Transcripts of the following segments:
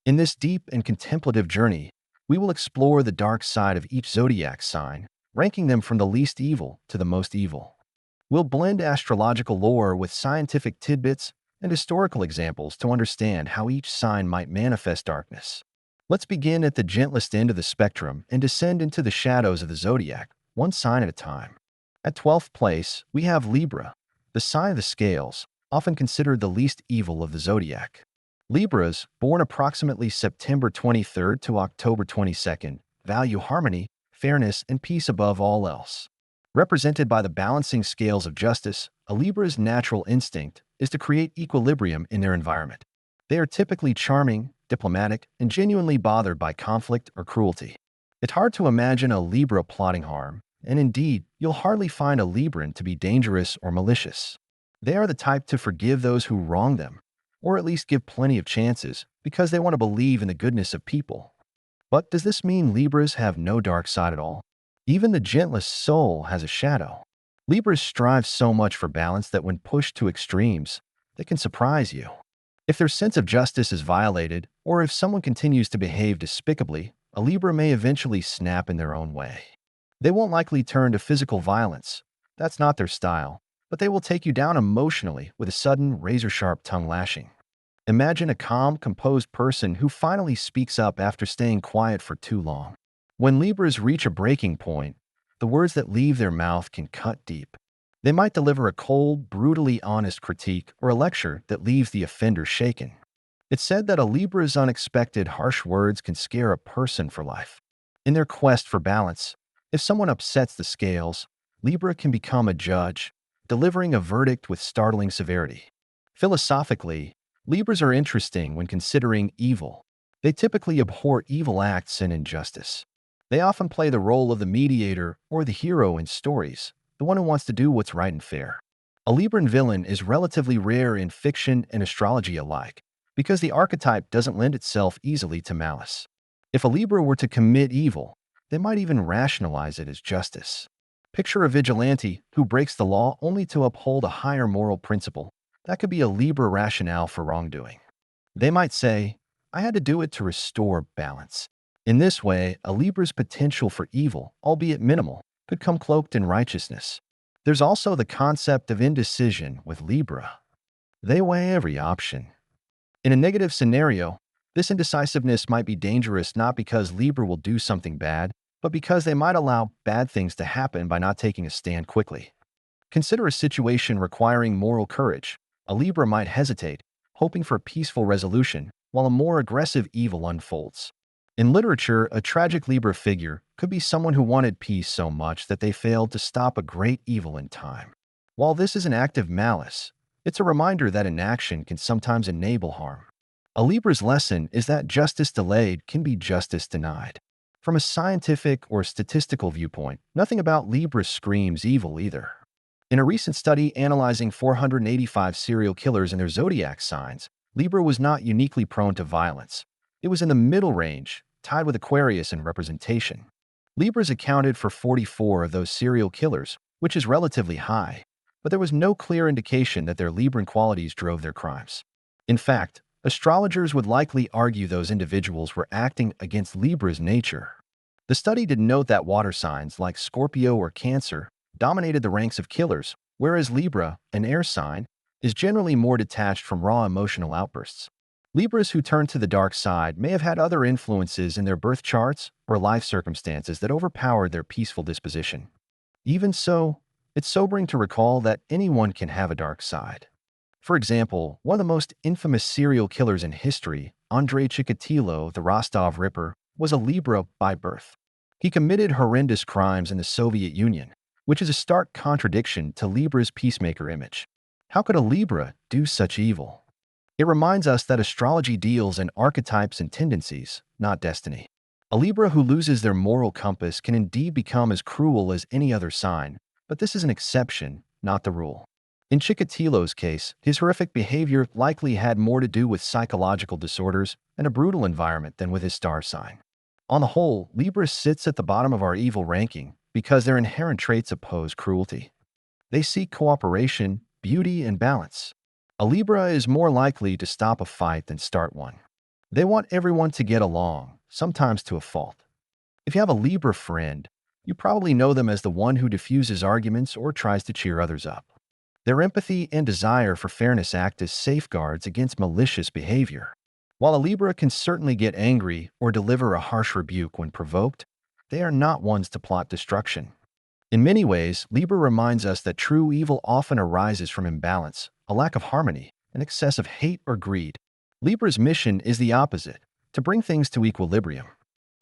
In this deep and contemplative journey, we will explore the dark side of each zodiac sign, ranking them from the least evil to the most evil. We'll blend astrological lore with scientific tidbits and historical examples to understand how each sign might manifest darkness. Let's begin at the gentlest end of the spectrum and descend into the shadows of the zodiac, one sign at a time. At 12th place, we have Libra, the sign of the scales, often considered the least evil of the zodiac. Libras, born approximately September 23rd to October 22nd, value harmony, fairness, and peace above all else. Represented by the balancing scales of justice, a Libra's natural instinct is to create equilibrium in their environment. They are typically charming, diplomatic, and genuinely bothered by conflict or cruelty. It's hard to imagine a Libra plotting harm, and indeed, you'll hardly find a Libran to be dangerous or malicious. They are the type to forgive those who wrong them, or at least give plenty of chances, because they want to believe in the goodness of people. But does this mean Libras have no dark side at all? Even the gentlest soul has a shadow. Libras strive so much for balance that when pushed to extremes, they can surprise you. If their sense of justice is violated, or if someone continues to behave despicably, a Libra may eventually snap in their own way. They won't likely turn to physical violence. That's not their style, but they will take you down emotionally with a sudden, razor-sharp tongue lashing. Imagine a calm, composed person who finally speaks up after staying quiet for too long. When Libras reach a breaking point, the words that leave their mouth can cut deep. They might deliver a cold, brutally honest critique or a lecture that leaves the offender shaken. It's said that a Libra's unexpected, harsh words can scare a person for life. In their quest for balance, if someone upsets the scales, Libra can become a judge, delivering a verdict with startling severity. Philosophically, Libras are interesting when considering evil. They typically abhor evil acts and injustice. They often play the role of the mediator or the hero in stories, the one who wants to do what's right and fair. A Libran villain is relatively rare in fiction and astrology alike, because the archetype doesn't lend itself easily to malice. If a Libra were to commit evil, they might even rationalize it as justice. Picture a vigilante who breaks the law only to uphold a higher moral principle. That could be a Libra rationale for wrongdoing. They might say, "I had to do it to restore balance." In this way, a Libra's potential for evil, albeit minimal, could come cloaked in righteousness. There's also the concept of indecision with Libra. They weigh every option. In a negative scenario, this indecisiveness might be dangerous not because Libra will do something bad, but because they might allow bad things to happen by not taking a stand quickly. Consider a situation requiring moral courage. A Libra might hesitate, hoping for a peaceful resolution, while a more aggressive evil unfolds. In literature, a tragic Libra figure could be someone who wanted peace so much that they failed to stop a great evil in time. While this is an act of malice, it's a reminder that inaction can sometimes enable harm. A Libra's lesson is that justice delayed can be justice denied. From a scientific or statistical viewpoint, nothing about Libra screams evil either. In a recent study analyzing 485 serial killers and their zodiac signs, Libra was not uniquely prone to violence. It was in the middle range, tied with Aquarius in representation. Libras accounted for 44 of those serial killers, which is relatively high, but there was no clear indication that their Libran qualities drove their crimes. In fact, astrologers would likely argue those individuals were acting against Libra's nature. The study did note that water signs like Scorpio or Cancer dominated the ranks of killers, whereas Libra, an air sign, is generally more detached from raw emotional outbursts. Libras who turn to the dark side may have had other influences in their birth charts or life circumstances that overpowered their peaceful disposition. Even so, it's sobering to recall that anyone can have a dark side. For example, one of the most infamous serial killers in history, Andrei Chikatilo, the Rostov Ripper, was a Libra by birth. He committed horrendous crimes in the Soviet Union, which is a stark contradiction to Libra's peacemaker image. How could a Libra do such evil? It reminds us that astrology deals in archetypes and tendencies, not destiny. A Libra who loses their moral compass can indeed become as cruel as any other sign, but this is an exception, not the rule. In Chikatilo's case, his horrific behavior likely had more to do with psychological disorders and a brutal environment than with his star sign. On the whole, Libra sits at the bottom of our evil ranking because their inherent traits oppose cruelty. They seek cooperation, beauty, and balance. A Libra is more likely to stop a fight than start one. They want everyone to get along, sometimes to a fault. If you have a Libra friend, you probably know them as the one who diffuses arguments or tries to cheer others up. Their empathy and desire for fairness act as safeguards against malicious behavior. While a Libra can certainly get angry or deliver a harsh rebuke when provoked, they are not ones to plot destruction. In many ways, Libra reminds us that true evil often arises from imbalance, a lack of harmony, an excess of hate or greed. Libra's mission is the opposite, to bring things to equilibrium.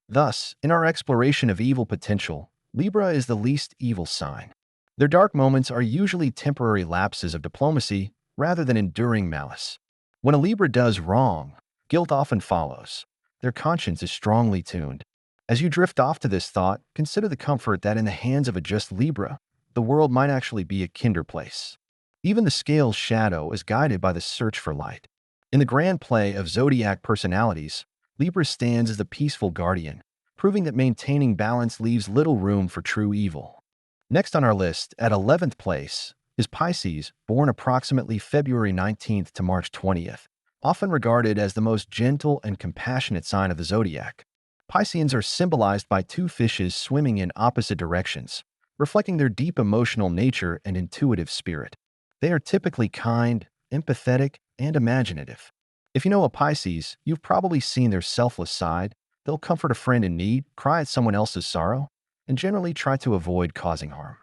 Thus, in our exploration of evil potential, Libra is the least evil sign. Their dark moments are usually temporary lapses of diplomacy rather than enduring malice. When a Libra does wrong, guilt often follows. Their conscience is strongly tuned. As you drift off to this thought, consider the comfort that in the hands of a just Libra, the world might actually be a kinder place. Even the scale's shadow is guided by the search for light. In the grand play of Zodiac personalities, Libra stands as the peaceful guardian, proving that maintaining balance leaves little room for true evil. Next on our list, at 11th place, is Pisces, born approximately February 19th to March 20th, often regarded as the most gentle and compassionate sign of the zodiac. Pisceans are symbolized by two fishes swimming in opposite directions, reflecting their deep emotional nature and intuitive spirit. They are typically kind, empathetic, and imaginative. If you know a Pisces, you've probably seen their selfless side. They'll comfort a friend in need, cry at someone else's sorrow, and generally try to avoid causing harm.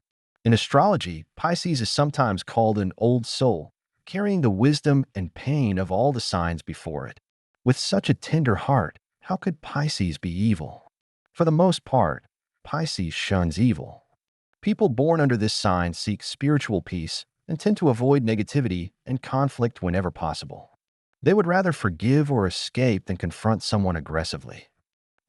In astrology, Pisces is sometimes called an old soul, carrying the wisdom and pain of all the signs before it. With such a tender heart, how could Pisces be evil? For the most part, Pisces shuns evil. People born under this sign seek spiritual peace and tend to avoid negativity and conflict whenever possible. They would rather forgive or escape than confront someone aggressively.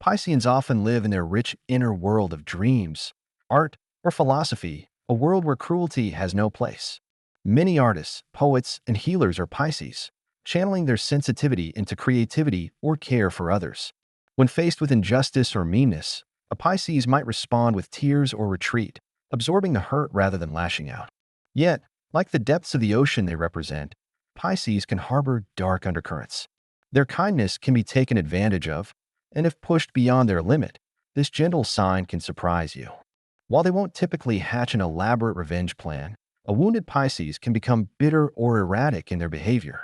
Pisceans often live in their rich inner world of dreams, art, or philosophy, a world where cruelty has no place. Many artists, poets, and healers are Pisces, channeling their sensitivity into creativity or care for others. When faced with injustice or meanness, a Pisces might respond with tears or retreat, absorbing the hurt rather than lashing out. Yet, like the depths of the ocean they represent, Pisces can harbor dark undercurrents. Their kindness can be taken advantage of, and if pushed beyond their limit, this gentle sign can surprise you. While they won't typically hatch an elaborate revenge plan, a wounded Pisces can become bitter or erratic in their behavior.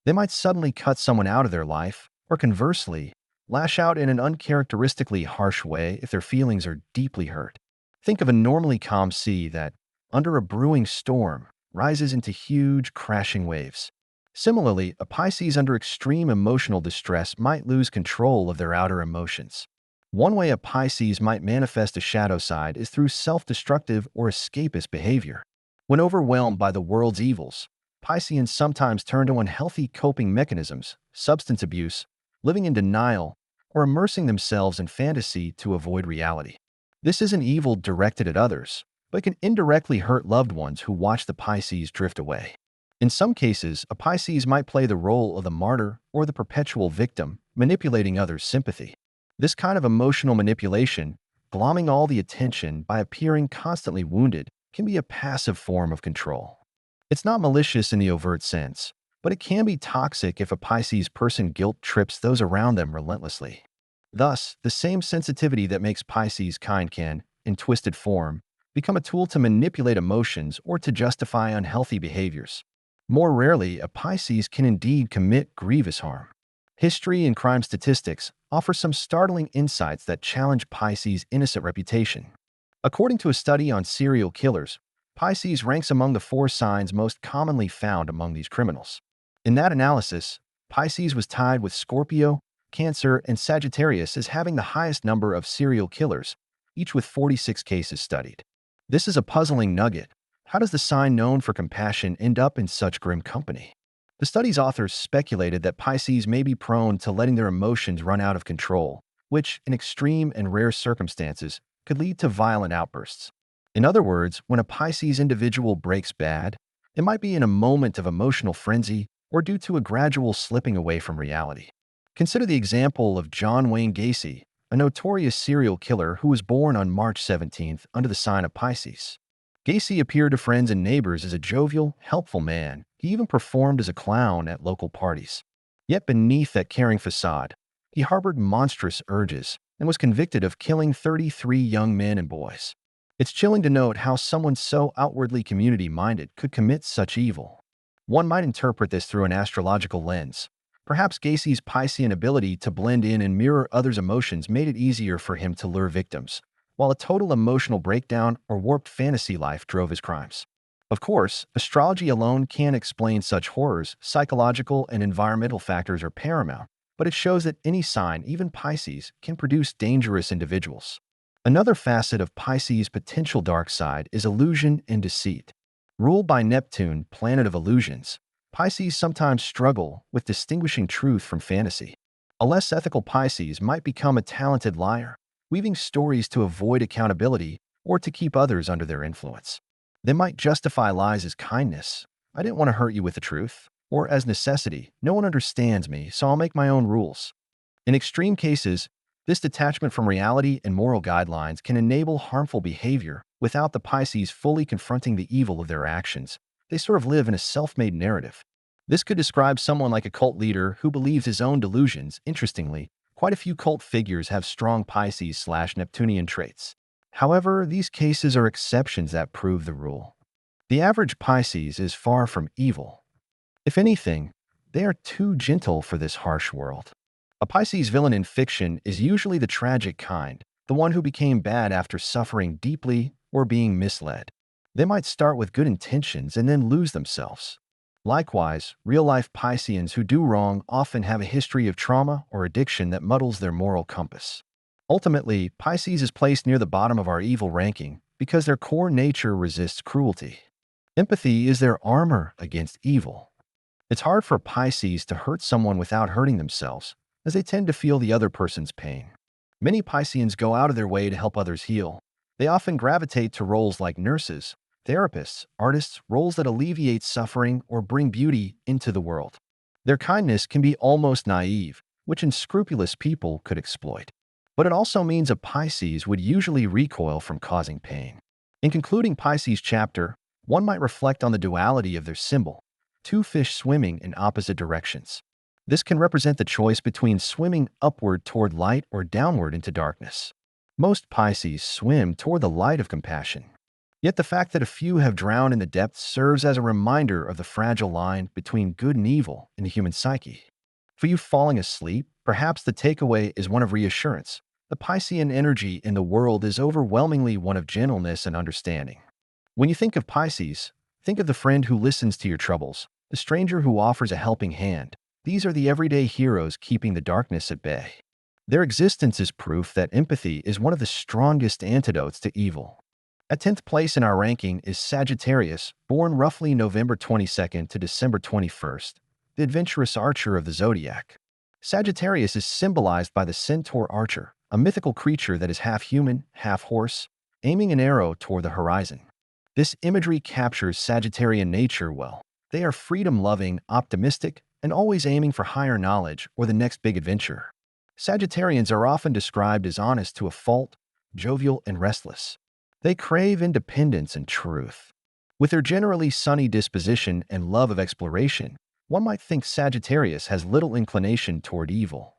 They might suddenly cut someone out of their life, or conversely, lash out in an uncharacteristically harsh way if their feelings are deeply hurt. Think of a normally calm sea that, under a brewing storm, rises into huge, crashing waves. Similarly, a Pisces under extreme emotional distress might lose control of their outer emotions. One way a Pisces might manifest a shadow side is through self-destructive or escapist behavior. When overwhelmed by the world's evils, Pisceans sometimes turn to unhealthy coping mechanisms, substance abuse, living in denial, or immersing themselves in fantasy to avoid reality. This isn't evil directed at others, but can indirectly hurt loved ones who watch the Pisces drift away. In some cases, a Pisces might play the role of the martyr or the perpetual victim, manipulating others' sympathy. This kind of emotional manipulation, glomming all the attention by appearing constantly wounded, can be a passive form of control. It's not malicious in the overt sense, but it can be toxic if a Pisces person guilt trips those around them relentlessly. Thus, the same sensitivity that makes Pisces kind can, in twisted form, become a tool to manipulate emotions or to justify unhealthy behaviors. More rarely, a Pisces can indeed commit grievous harm. History and crime statistics offer some startling insights that challenge Pisces' innocent reputation. According to a study on serial killers, Pisces ranks among the 4 signs most commonly found among these criminals. In that analysis, Pisces was tied with Scorpio, Cancer, and Sagittarius as having the highest number of serial killers, each with 46 cases studied. This is a puzzling nugget. How does the sign known for compassion end up in such grim company? The study's authors speculated that Pisces may be prone to letting their emotions run out of control, which, in extreme and rare circumstances, could lead to violent outbursts. In other words, when a Pisces individual breaks bad, it might be in a moment of emotional frenzy or due to a gradual slipping away from reality. Consider the example of John Wayne Gacy, a notorious serial killer who was born on March 17th under the sign of Pisces. Gacy appeared to friends and neighbors as a jovial, helpful man. He even performed as a clown at local parties. Yet beneath that caring facade, he harbored monstrous urges and was convicted of killing 33 young men and boys. It's chilling to note how someone so outwardly community-minded could commit such evil. One might interpret this through an astrological lens. Perhaps Gacy's Piscean ability to blend in and mirror others' emotions made it easier for him to lure victims, while a total emotional breakdown or warped fantasy life drove his crimes. Of course, astrology alone can't explain such horrors. Psychological and environmental factors are paramount, but it shows that any sign, even Pisces, can produce dangerous individuals. Another facet of Pisces' potential dark side is illusion and deceit. Ruled by Neptune, planet of illusions, Pisces sometimes struggle with distinguishing truth from fantasy. A less ethical Pisces might become a talented liar, weaving stories to avoid accountability or to keep others under their influence. They might justify lies as kindness. I didn't want to hurt you with the truth. Or as necessity. No one understands me, so I'll make my own rules. In extreme cases, this detachment from reality and moral guidelines can enable harmful behavior without the Pisces fully confronting the evil of their actions. They sort of live in a self-made narrative. This could describe someone like a cult leader who believes his own delusions. Interestingly, quite a few cult figures have strong Pisces/Neptunian traits. However, these cases are exceptions that prove the rule. The average Pisces is far from evil. If anything, they are too gentle for this harsh world. A Pisces villain in fiction is usually the tragic kind, the one who became bad after suffering deeply or being misled. They might start with good intentions and then lose themselves. Likewise, real-life Pisceans who do wrong often have a history of trauma or addiction that muddles their moral compass. Ultimately, Pisces is placed near the bottom of our evil ranking because their core nature resists cruelty. Empathy is their armor against evil. It's hard for Pisces to hurt someone without hurting themselves, as they tend to feel the other person's pain. Many Pisceans go out of their way to help others heal. They often gravitate to roles like nurses, therapists, artists, roles that alleviate suffering or bring beauty into the world. Their kindness can be almost naive, which unscrupulous people could exploit. But it also means a Pisces would usually recoil from causing pain. In concluding Pisces chapter, one might reflect on the duality of their symbol, two fish swimming in opposite directions. This can represent the choice between swimming upward toward light or downward into darkness. Most Pisces swim toward the light of compassion. Yet the fact that a few have drowned in the depths serves as a reminder of the fragile line between good and evil in the human psyche. For you falling asleep, perhaps the takeaway is one of reassurance. The Piscean energy in the world is overwhelmingly one of gentleness and understanding. When you think of Pisces, think of the friend who listens to your troubles, the stranger who offers a helping hand. These are the everyday heroes keeping the darkness at bay. Their existence is proof that empathy is one of the strongest antidotes to evil. At 10th place in our ranking is Sagittarius, born roughly November 22nd to December 21st, the adventurous archer of the Zodiac. Sagittarius is symbolized by the centaur archer, a mythical creature that is half human, half horse, aiming an arrow toward the horizon. This imagery captures Sagittarian nature well. They are freedom-loving, optimistic, and always aiming for higher knowledge or the next big adventure. Sagittarians are often described as honest to a fault, jovial and restless. They crave independence and truth. With their generally sunny disposition and love of exploration, one might think Sagittarius has little inclination toward evil.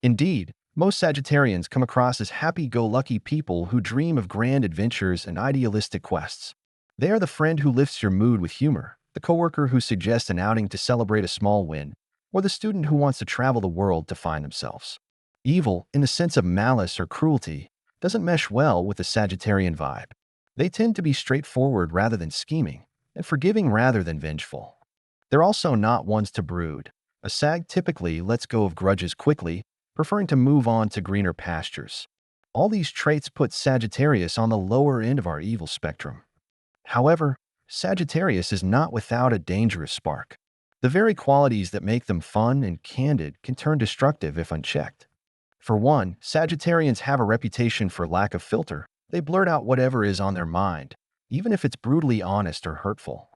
Indeed, most Sagittarians come across as happy-go-lucky people who dream of grand adventures and idealistic quests. They are the friend who lifts your mood with humor, the coworker who suggests an outing to celebrate a small win, or the student who wants to travel the world to find themselves. Evil, in the sense of malice or cruelty, doesn't mesh well with the Sagittarian vibe. They tend to be straightforward rather than scheming, and forgiving rather than vengeful. They're also not ones to brood. A Sag typically lets go of grudges quickly, preferring to move on to greener pastures. All these traits put Sagittarius on the lower end of our evil spectrum. However, Sagittarius is not without a dangerous spark. The very qualities that make them fun and candid can turn destructive if unchecked. For one, Sagittarians have a reputation for lack of filter. They blurt out whatever is on their mind, even if it's brutally honest or hurtful.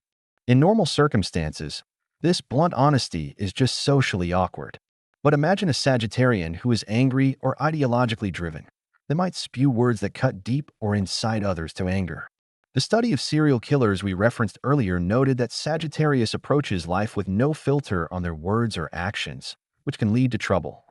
In normal circumstances, this blunt honesty is just socially awkward. But imagine a Sagittarian who is angry or ideologically driven. They might spew words that cut deep or incite others to anger. The study of serial killers we referenced earlier noted that Sagittarius approaches life with no filter on their words or actions. which can lead to trouble.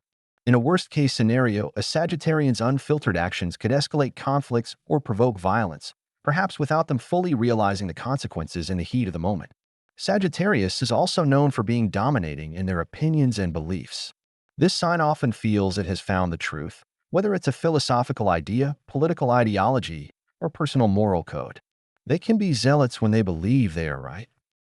In a worst-case scenario, a Sagittarian's unfiltered actions could escalate conflicts or provoke violence, perhaps without them fully realizing the consequences in the heat of the moment. Sagittarius is also known for being dominating in their opinions and beliefs. This sign often feels it has found the truth, whether it's a philosophical idea, political ideology, or personal moral code. They can be zealots when they believe they are right.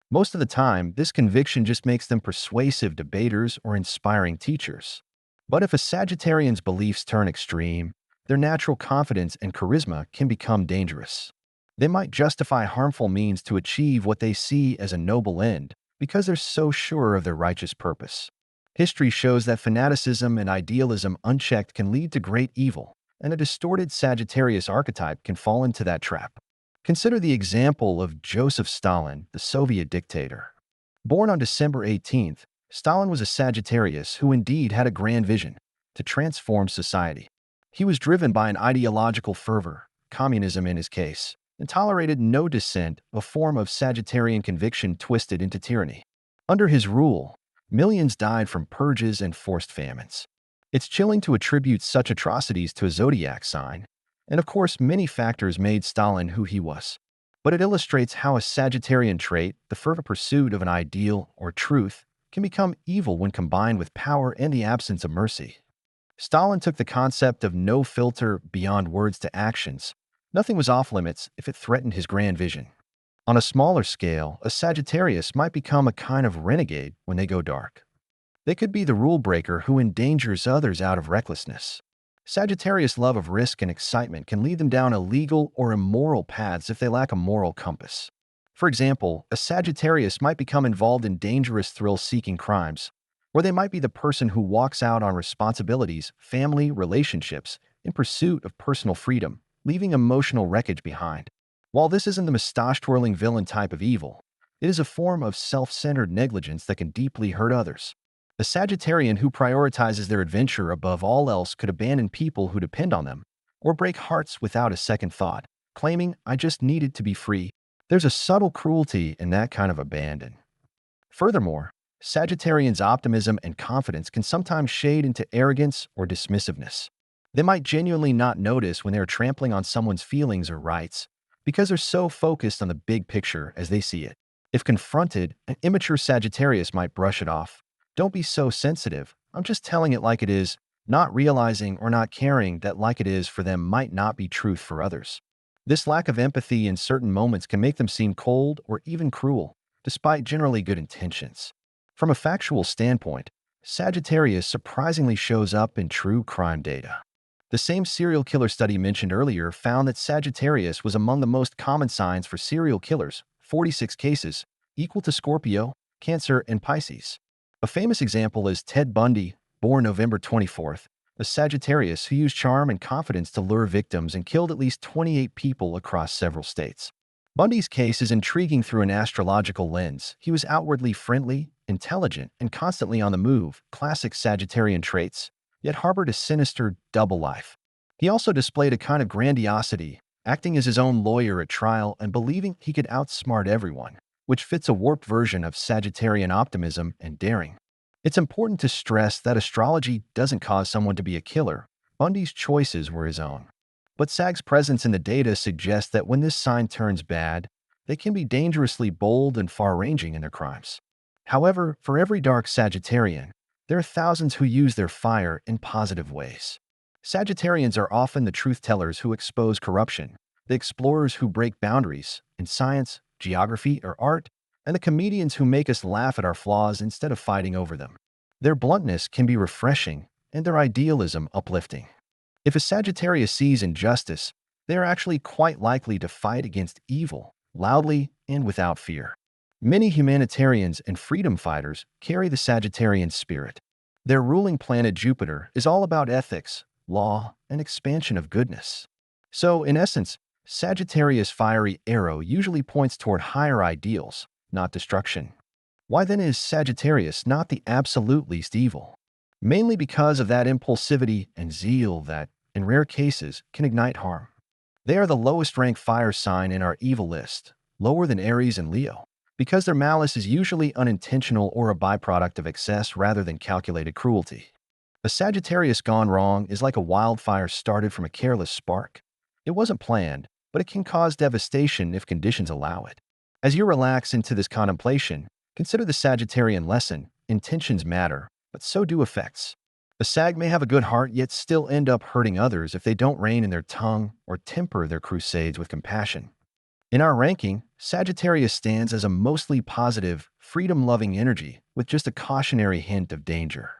Most of the time, this conviction just makes them persuasive debaters or inspiring teachers. But if a Sagittarian's beliefs turn extreme, their natural confidence and charisma can become dangerous. They might justify harmful means to achieve what they see as a noble end because they're so sure of their righteous purpose. History shows that fanaticism and idealism unchecked can lead to great evil, and a distorted Sagittarius archetype can fall into that trap. Consider the example of Joseph Stalin, the Soviet dictator. Born on December 18th, Stalin was a Sagittarius who indeed had a grand vision to transform society. He was driven by an ideological fervor, communism in his case, and tolerated no dissent, a form of Sagittarian conviction twisted into tyranny. Under his rule, millions died from purges and forced famines. It's chilling to attribute such atrocities to a zodiac sign, and of course many factors made Stalin who he was. But it illustrates how a Sagittarian trait, the fervent pursuit of an ideal or truth, can become evil when combined with power and the absence of mercy. Stalin took the concept of no filter beyond words to actions. Nothing was off limits if it threatened his grand vision. On a smaller scale, a Sagittarius might become a kind of renegade when they go dark. They could be the rule breaker who endangers others out of recklessness. Sagittarius' love of risk and excitement can lead them down illegal or immoral paths if they lack a moral compass. For example, a Sagittarius might become involved in dangerous thrill-seeking crimes, or they might be the person who walks out on responsibilities, family, relationships, in pursuit of personal freedom, leaving emotional wreckage behind. While this isn't the mustache-twirling villain type of evil, it is a form of self-centered negligence that can deeply hurt others. A Sagittarian who prioritizes their adventure above all else could abandon people who depend on them, or break hearts without a second thought, claiming, "I just needed to be free." There's a subtle cruelty in that kind of abandon. Furthermore, Sagittarians' optimism and confidence can sometimes shade into arrogance or dismissiveness. They might genuinely not notice when they are trampling on someone's feelings or rights because they're so focused on the big picture as they see it. If confronted, an immature Sagittarius might brush it off. "Don't be so sensitive. I'm just telling it like it is," not realizing or not caring that like it is for them might not be truth for others. This lack of empathy in certain moments can make them seem cold or even cruel, despite generally good intentions. From a factual standpoint, Sagittarius surprisingly shows up in true crime data. The same serial killer study mentioned earlier found that Sagittarius was among the most common signs for serial killers, 46 cases, equal to Scorpio, Cancer, and Pisces. A famous example is Ted Bundy, born November 24th, a Sagittarius who used charm and confidence to lure victims and killed at least 28 people across several states. Bundy's case is intriguing through an astrological lens. He was outwardly friendly, intelligent, and constantly on the move, classic Sagittarian traits, yet harbored a sinister double life. He also displayed a kind of grandiosity, acting as his own lawyer at trial and believing he could outsmart everyone, which fits a warped version of Sagittarian optimism and daring. It's important to stress that astrology doesn't cause someone to be a killer. Bundy's choices were his own. But SAG's presence in the data suggests that when this sign turns bad, they can be dangerously bold and far-ranging in their crimes. However, for every dark Sagittarian, there are thousands who use their fire in positive ways. Sagittarians are often the truth-tellers who expose corruption, the explorers who break boundaries in science, geography, or art, and the comedians who make us laugh at our flaws instead of fighting over them. Their bluntness can be refreshing, and their idealism uplifting. If a Sagittarius sees injustice, they are actually quite likely to fight against evil, loudly and without fear. Many humanitarians and freedom fighters carry the Sagittarian spirit. Their ruling planet Jupiter is all about ethics, law, and expansion of goodness. So, in essence, Sagittarius' fiery arrow usually points toward higher ideals, not destruction. Why then is Sagittarius not the absolute least evil? Mainly because of that impulsivity and zeal that, in rare cases, can ignite harm. They are the lowest ranked fire sign in our evil list, lower than Aries and Leo. because their malice is usually unintentional or a byproduct of excess rather than calculated cruelty. A Sagittarius gone wrong is like a wildfire started from a careless spark. It wasn't planned, but it can cause devastation if conditions allow it. As you relax into this contemplation, consider the Sagittarian lesson: intentions matter, but so do effects. A Sag may have a good heart yet still end up hurting others if they don't rein in their tongue or temper their crusades with compassion. In our ranking, Sagittarius stands as a mostly positive, freedom-loving energy with just a cautionary hint of danger.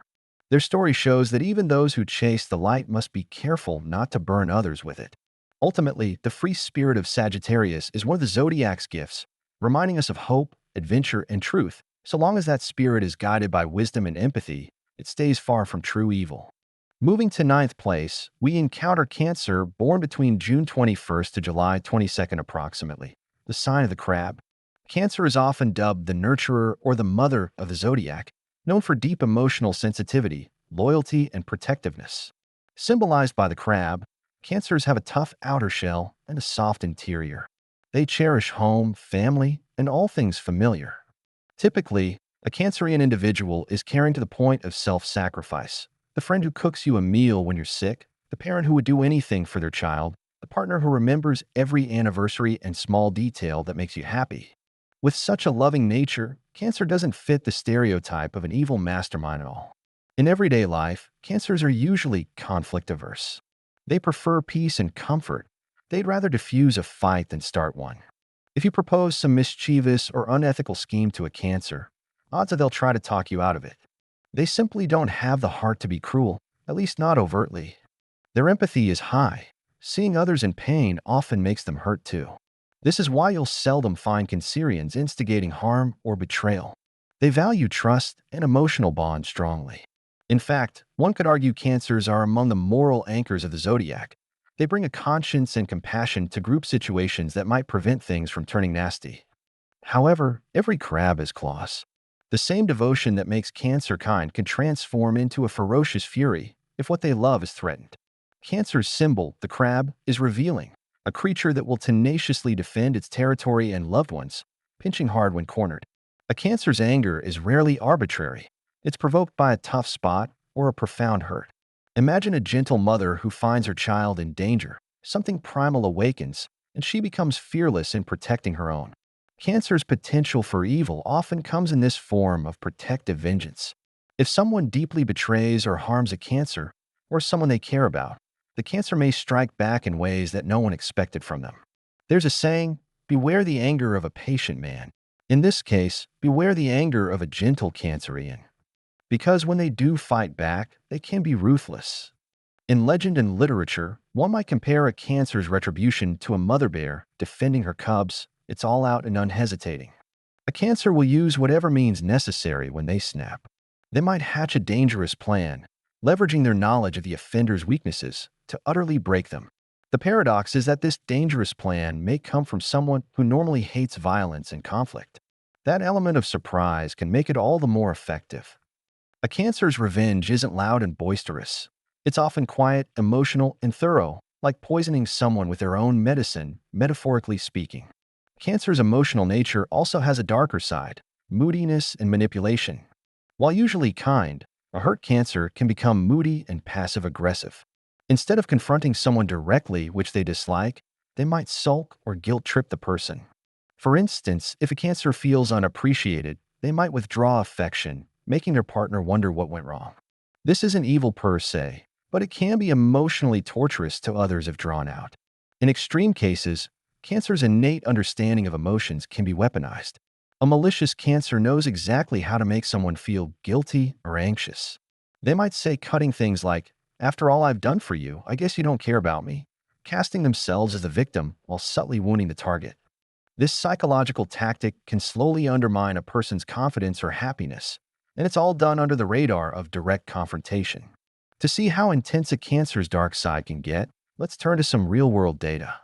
Their story shows that even those who chase the light must be careful not to burn others with it. Ultimately, the free spirit of Sagittarius is one of the Zodiac's gifts, reminding us of hope, adventure, and truth. So long as that spirit is guided by wisdom and empathy, it stays far from true evil. Moving to ninth place, we encounter Cancer, born between June 21st to July 22nd approximately, the sign of the crab. Cancer is often dubbed the nurturer or the mother of the zodiac, known for deep emotional sensitivity, loyalty, and protectiveness. Symbolized by the crab, Cancers have a tough outer shell and a soft interior. They cherish home, family, and all things familiar. Typically, a Cancerian individual is caring to the point of self-sacrifice. The friend who cooks you a meal when you're sick, the parent who would do anything for their child, the partner who remembers every anniversary and small detail that makes you happy. With such a loving nature, Cancer doesn't fit the stereotype of an evil mastermind at all. In everyday life, Cancers are usually conflict-averse. They prefer peace and comfort. They'd rather diffuse a fight than start one. If you propose some mischievous or unethical scheme to a Cancer, odds are they'll try to talk you out of it. They simply don't have the heart to be cruel, at least not overtly. Their empathy is high. Seeing others in pain often makes them hurt too. This is why you'll seldom find Cancerians instigating harm or betrayal. They value trust and emotional bonds strongly. In fact, one could argue Cancers are among the moral anchors of the zodiac. They bring a conscience and compassion to group situations that might prevent things from turning nasty. However, every crab has claws. The same devotion that makes Cancer kind can transform into a ferocious fury if what they love is threatened. Cancer's symbol, the crab, is revealing, a creature that will tenaciously defend its territory and loved ones, pinching hard when cornered. A Cancer's anger is rarely arbitrary. It's provoked by a tough spot or a profound hurt. Imagine a gentle mother who finds her child in danger. Something primal awakens, and she becomes fearless in protecting her own. Cancer's potential for evil often comes in this form of protective vengeance. If someone deeply betrays or harms a Cancer, or someone they care about, the Cancer may strike back in ways that no one expected from them. There's a saying, beware the anger of a patient man. In this case, beware the anger of a gentle Cancerian. Because when they do fight back, they can be ruthless. In legend and literature, one might compare a Cancer's retribution to a mother bear defending her cubs. It's all out and unhesitating. A Cancer will use whatever means necessary when they snap. They might hatch a dangerous plan, leveraging their knowledge of the offender's weaknesses to utterly break them. The paradox is that this dangerous plan may come from someone who normally hates violence and conflict. That element of surprise can make it all the more effective. A Cancer's revenge isn't loud and boisterous. It's often quiet, emotional, and thorough, like poisoning someone with their own medicine, metaphorically speaking. Cancer's emotional nature also has a darker side, moodiness and manipulation. While usually kind, a hurt Cancer can become moody and passive-aggressive. Instead of confronting someone directly which they dislike, they might sulk or guilt-trip the person. For instance, if a Cancer feels unappreciated, they might withdraw affection, making their partner wonder what went wrong. This isn't evil per se, but it can be emotionally torturous to others if drawn out. In extreme cases, Cancer's innate understanding of emotions can be weaponized. A malicious Cancer knows exactly how to make someone feel guilty or anxious. They might say cutting things like, "After all I've done for you, I guess you don't care about me," casting themselves as the victim while subtly wounding the target. This psychological tactic can slowly undermine a person's confidence or happiness, and it's all done under the radar of direct confrontation. To see how intense a Cancer's dark side can get, let's turn to some real-world data.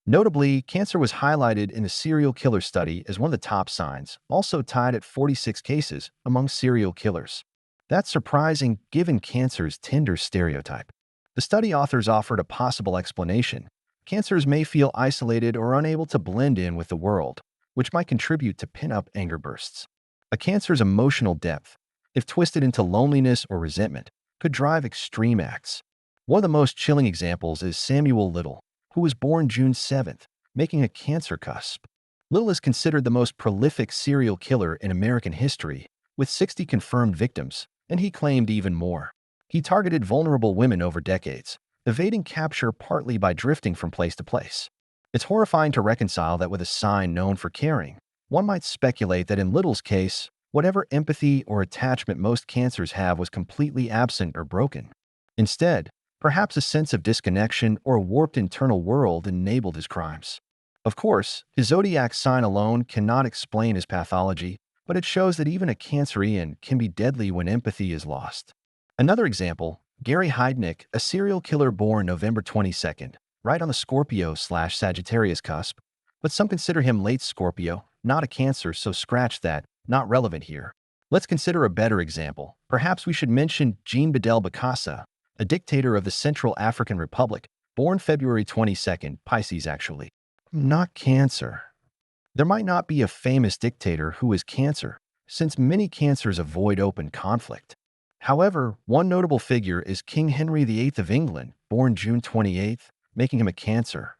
Notably, Cancer was highlighted in the serial killer study as one of the top signs, also tied at 46 cases among serial killers. That's surprising given Cancer's tender stereotype. The study authors offered a possible explanation. Cancers may feel isolated or unable to blend in with the world, which might contribute to pin-up anger bursts. A Cancer's emotional depth, if twisted into loneliness or resentment, could drive extreme acts. One of the most chilling examples is Samuel Little, who was born June 7th, making a Cancer cusp. Little is considered the most prolific serial killer in American history, with 60 confirmed victims, and he claimed even more. He targeted vulnerable women over decades, evading capture partly by drifting from place to place. It's horrifying to reconcile that with a sign known for caring. One might speculate that in Little's case, whatever empathy or attachment most Cancers have was completely absent or broken. Instead, perhaps a sense of disconnection or a warped internal world enabled his crimes. Of course, his zodiac sign alone cannot explain his pathology, but it shows that even a Cancerian can be deadly when empathy is lost. Another example, Gary Heidnik, a serial killer born November 22nd, right on the Scorpio/Sagittarius cusp, but some consider him late Scorpio, not a Cancer, so scratch that, not relevant here. Let's consider a better example. Perhaps we should mention Jean Bedel Bokassa, a dictator of the Central African Republic, born February 22nd, Pisces actually. Not Cancer. There might not be a famous dictator who is Cancer, since many Cancers avoid open conflict. However, one notable figure is King Henry VIII of England, born June 28th, making him a Cancer.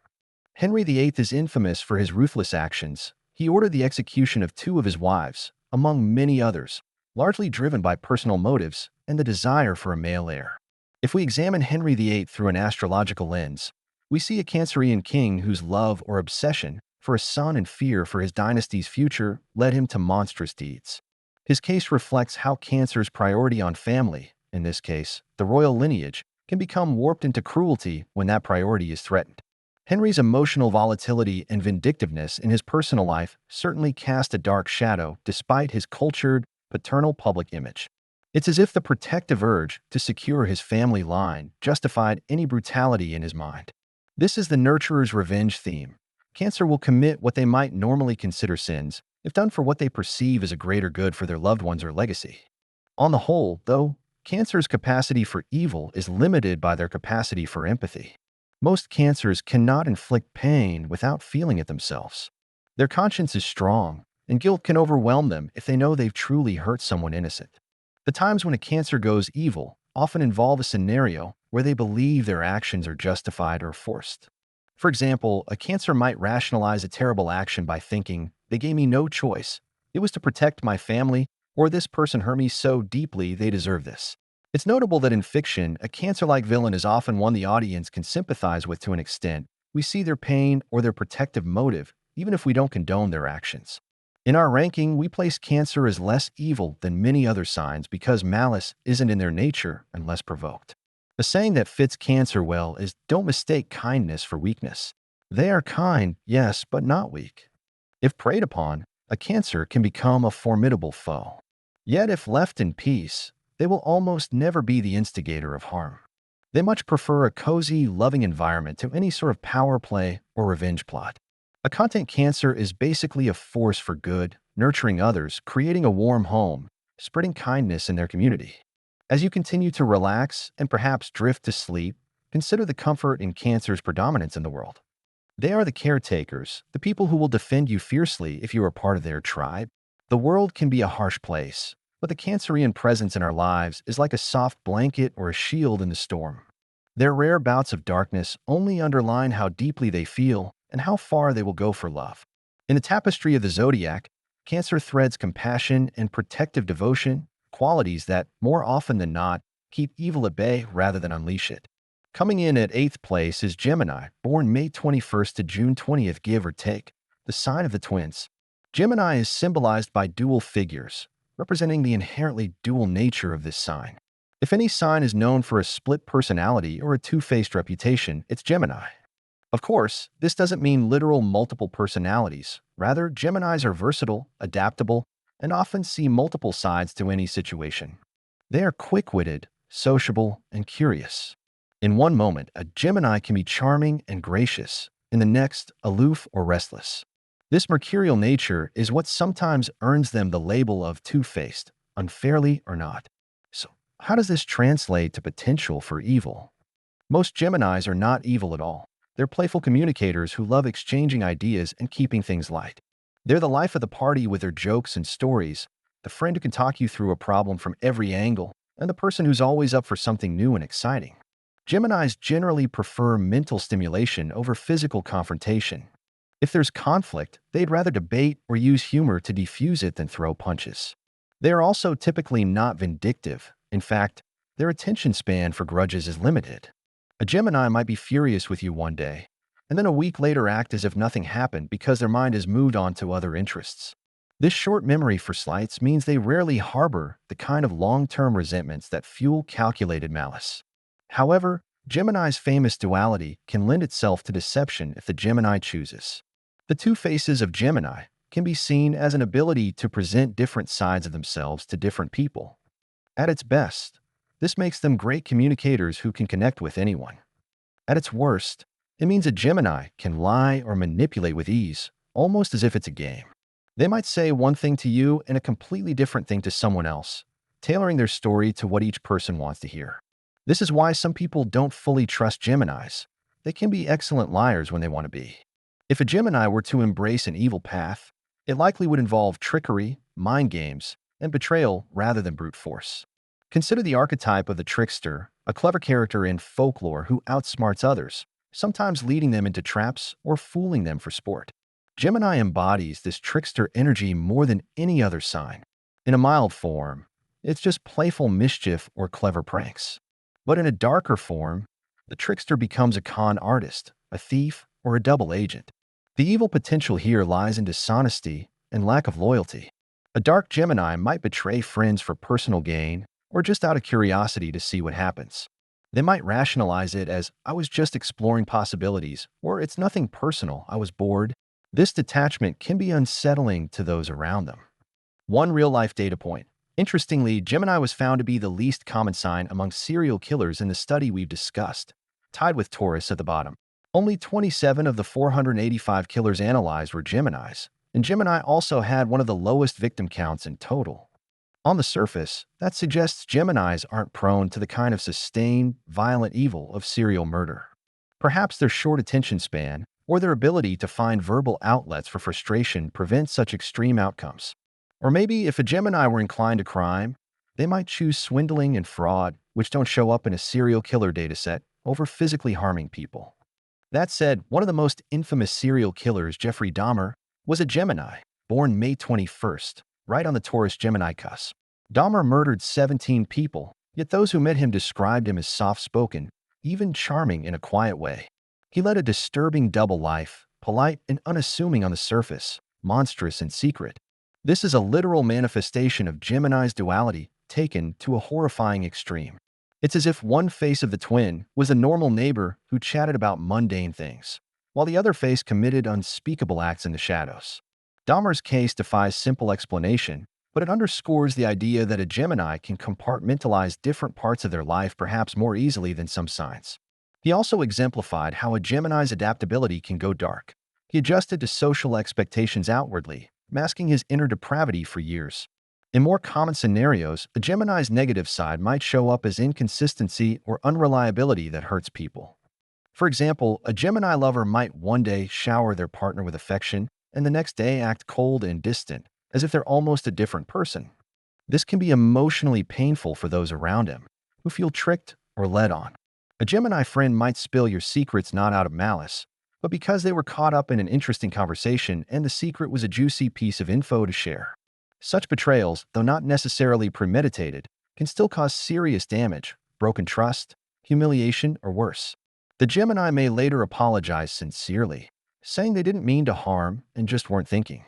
Henry VIII is infamous for his ruthless actions. He ordered the execution of two of his wives, among many others, largely driven by personal motives and the desire for a male heir. If we examine Henry VIII through an astrological lens, we see a Cancerian king whose love or obsession for a son and fear for his dynasty's future led him to monstrous deeds. His case reflects how Cancer's priority on family, in this case, the royal lineage, can become warped into cruelty when that priority is threatened. Henry's emotional volatility and vindictiveness in his personal life certainly cast a dark shadow despite his cultured, paternal public image. It's as if the protective urge to secure his family line justified any brutality in his mind. This is the nurturer's revenge theme. Cancer will commit what they might normally consider sins, if done for what they perceive as a greater good for their loved ones or legacy. On the whole, though, Cancer's capacity for evil is limited by their capacity for empathy. Most Cancers cannot inflict pain without feeling it themselves. Their conscience is strong, and guilt can overwhelm them if they know they've truly hurt someone innocent. The times when a Cancer goes evil often involve a scenario where they believe their actions are justified or forced. For example, a Cancer might rationalize a terrible action by thinking, "They gave me no choice. It was to protect my family, or this person hurt me so deeply they deserve this." It's notable that in fiction, a Cancer-like villain is often one the audience can sympathize with to an extent. We see their pain or their protective motive, even if we don't condone their actions. In our ranking, we place Cancer as less evil than many other signs because malice isn't in their nature unless provoked. The saying that fits Cancer well is, "Don't mistake kindness for weakness." They are kind, yes, but not weak. If preyed upon, a Cancer can become a formidable foe. Yet if left in peace, they will almost never be the instigator of harm. They much prefer a cozy, loving environment to any sort of power play or revenge plot. A content Cancer is basically a force for good, nurturing others, creating a warm home, spreading kindness in their community. As you continue to relax and perhaps drift to sleep, consider the comfort in Cancer's predominance in the world. They are the caretakers, the people who will defend you fiercely if you are part of their tribe. The world can be a harsh place, but the Cancerian presence in our lives is like a soft blanket or a shield in the storm. Their rare bouts of darkness only underline how deeply they feel and how far they will go for love. In the tapestry of the Zodiac, Cancer threads compassion and protective devotion, qualities that, more often than not, keep evil at bay rather than unleash it. Coming in at 8th place is Gemini, born May 21st to June 20th, give or take, the sign of the twins. Gemini is symbolized by dual figures, representing the inherently dual nature of this sign. If any sign is known for a split personality or a two-faced reputation, it's Gemini. Of course, this doesn't mean literal multiple personalities. Rather, Geminis are versatile, adaptable, and often see multiple sides to any situation. They are quick-witted, sociable, and curious. In one moment, a Gemini can be charming and gracious, in the next, aloof or restless. This mercurial nature is what sometimes earns them the label of two-faced, unfairly or not. So, how does this translate to potential for evil? Most Geminis are not evil at all. They're playful communicators who love exchanging ideas and keeping things light. They're the life of the party with their jokes and stories, the friend who can talk you through a problem from every angle, and the person who's always up for something new and exciting. Geminis generally prefer mental stimulation over physical confrontation. If there's conflict, they'd rather debate or use humor to defuse it than throw punches. They are also typically not vindictive. In fact, their attention span for grudges is limited. A Gemini might be furious with you one day, and then a week later act as if nothing happened because their mind has moved on to other interests. This short memory for slights means they rarely harbor the kind of long-term resentments that fuel calculated malice. However, Gemini's famous duality can lend itself to deception if the Gemini chooses. The two faces of Gemini can be seen as an ability to present different sides of themselves to different people. At its best, this makes them great communicators who can connect with anyone. At its worst, it means a Gemini can lie or manipulate with ease, almost as if it's a game. They might say one thing to you and a completely different thing to someone else, tailoring their story to what each person wants to hear. This is why some people don't fully trust Geminis. They can be excellent liars when they want to be. If a Gemini were to embrace an evil path, it likely would involve trickery, mind games, and betrayal rather than brute force. Consider the archetype of the trickster, a clever character in folklore who outsmarts others, sometimes leading them into traps or fooling them for sport. Gemini embodies this trickster energy more than any other sign. In a mild form, it's just playful mischief or clever pranks. But in a darker form, the trickster becomes a con artist, a thief, or a double agent. The evil potential here lies in dishonesty and lack of loyalty. A dark Gemini might betray friends for personal gain or just out of curiosity to see what happens. They might rationalize it as, "I was just exploring possibilities," or "It's nothing personal, I was bored." This detachment can be unsettling to those around them. One real-life data point. Interestingly, Gemini was found to be the least common sign among serial killers in the study we've discussed, tied with Taurus at the bottom. Only 27 of the 485 killers analyzed were Geminis, and Gemini also had one of the lowest victim counts in total. On the surface, that suggests Geminis aren't prone to the kind of sustained, violent evil of serial murder. Perhaps their short attention span or their ability to find verbal outlets for frustration prevents such extreme outcomes. Or maybe if a Gemini were inclined to crime, they might choose swindling and fraud, which don't show up in a serial killer dataset, over physically harming people. That said, one of the most infamous serial killers, Jeffrey Dahmer, was a Gemini, born May 21st, right on the Taurus-Gemini cusp. Dahmer murdered 17 people, yet those who met him described him as soft-spoken, even charming in a quiet way. He led a disturbing double life, polite and unassuming on the surface, monstrous in secret. This is a literal manifestation of Gemini's duality taken to a horrifying extreme. It's as if one face of the twin was a normal neighbor who chatted about mundane things, while the other face committed unspeakable acts in the shadows. Dahmer's case defies simple explanation, but it underscores the idea that a Gemini can compartmentalize different parts of their life perhaps more easily than some signs. He also exemplified how a Gemini's adaptability can go dark. He adjusted to social expectations outwardly, masking his inner depravity for years. In more common scenarios, a Gemini's negative side might show up as inconsistency or unreliability that hurts people. For example, a Gemini lover might one day shower their partner with affection and the next day act cold and distant, as if they're almost a different person. This can be emotionally painful for those around him, who feel tricked or led on. A Gemini friend might spill your secrets not out of malice, but because they were caught up in an interesting conversation and the secret was a juicy piece of info to share. Such betrayals, though not necessarily premeditated, can still cause serious damage, broken trust, humiliation, or worse. The Gemini may later apologize sincerely, saying they didn't mean to harm and just weren't thinking.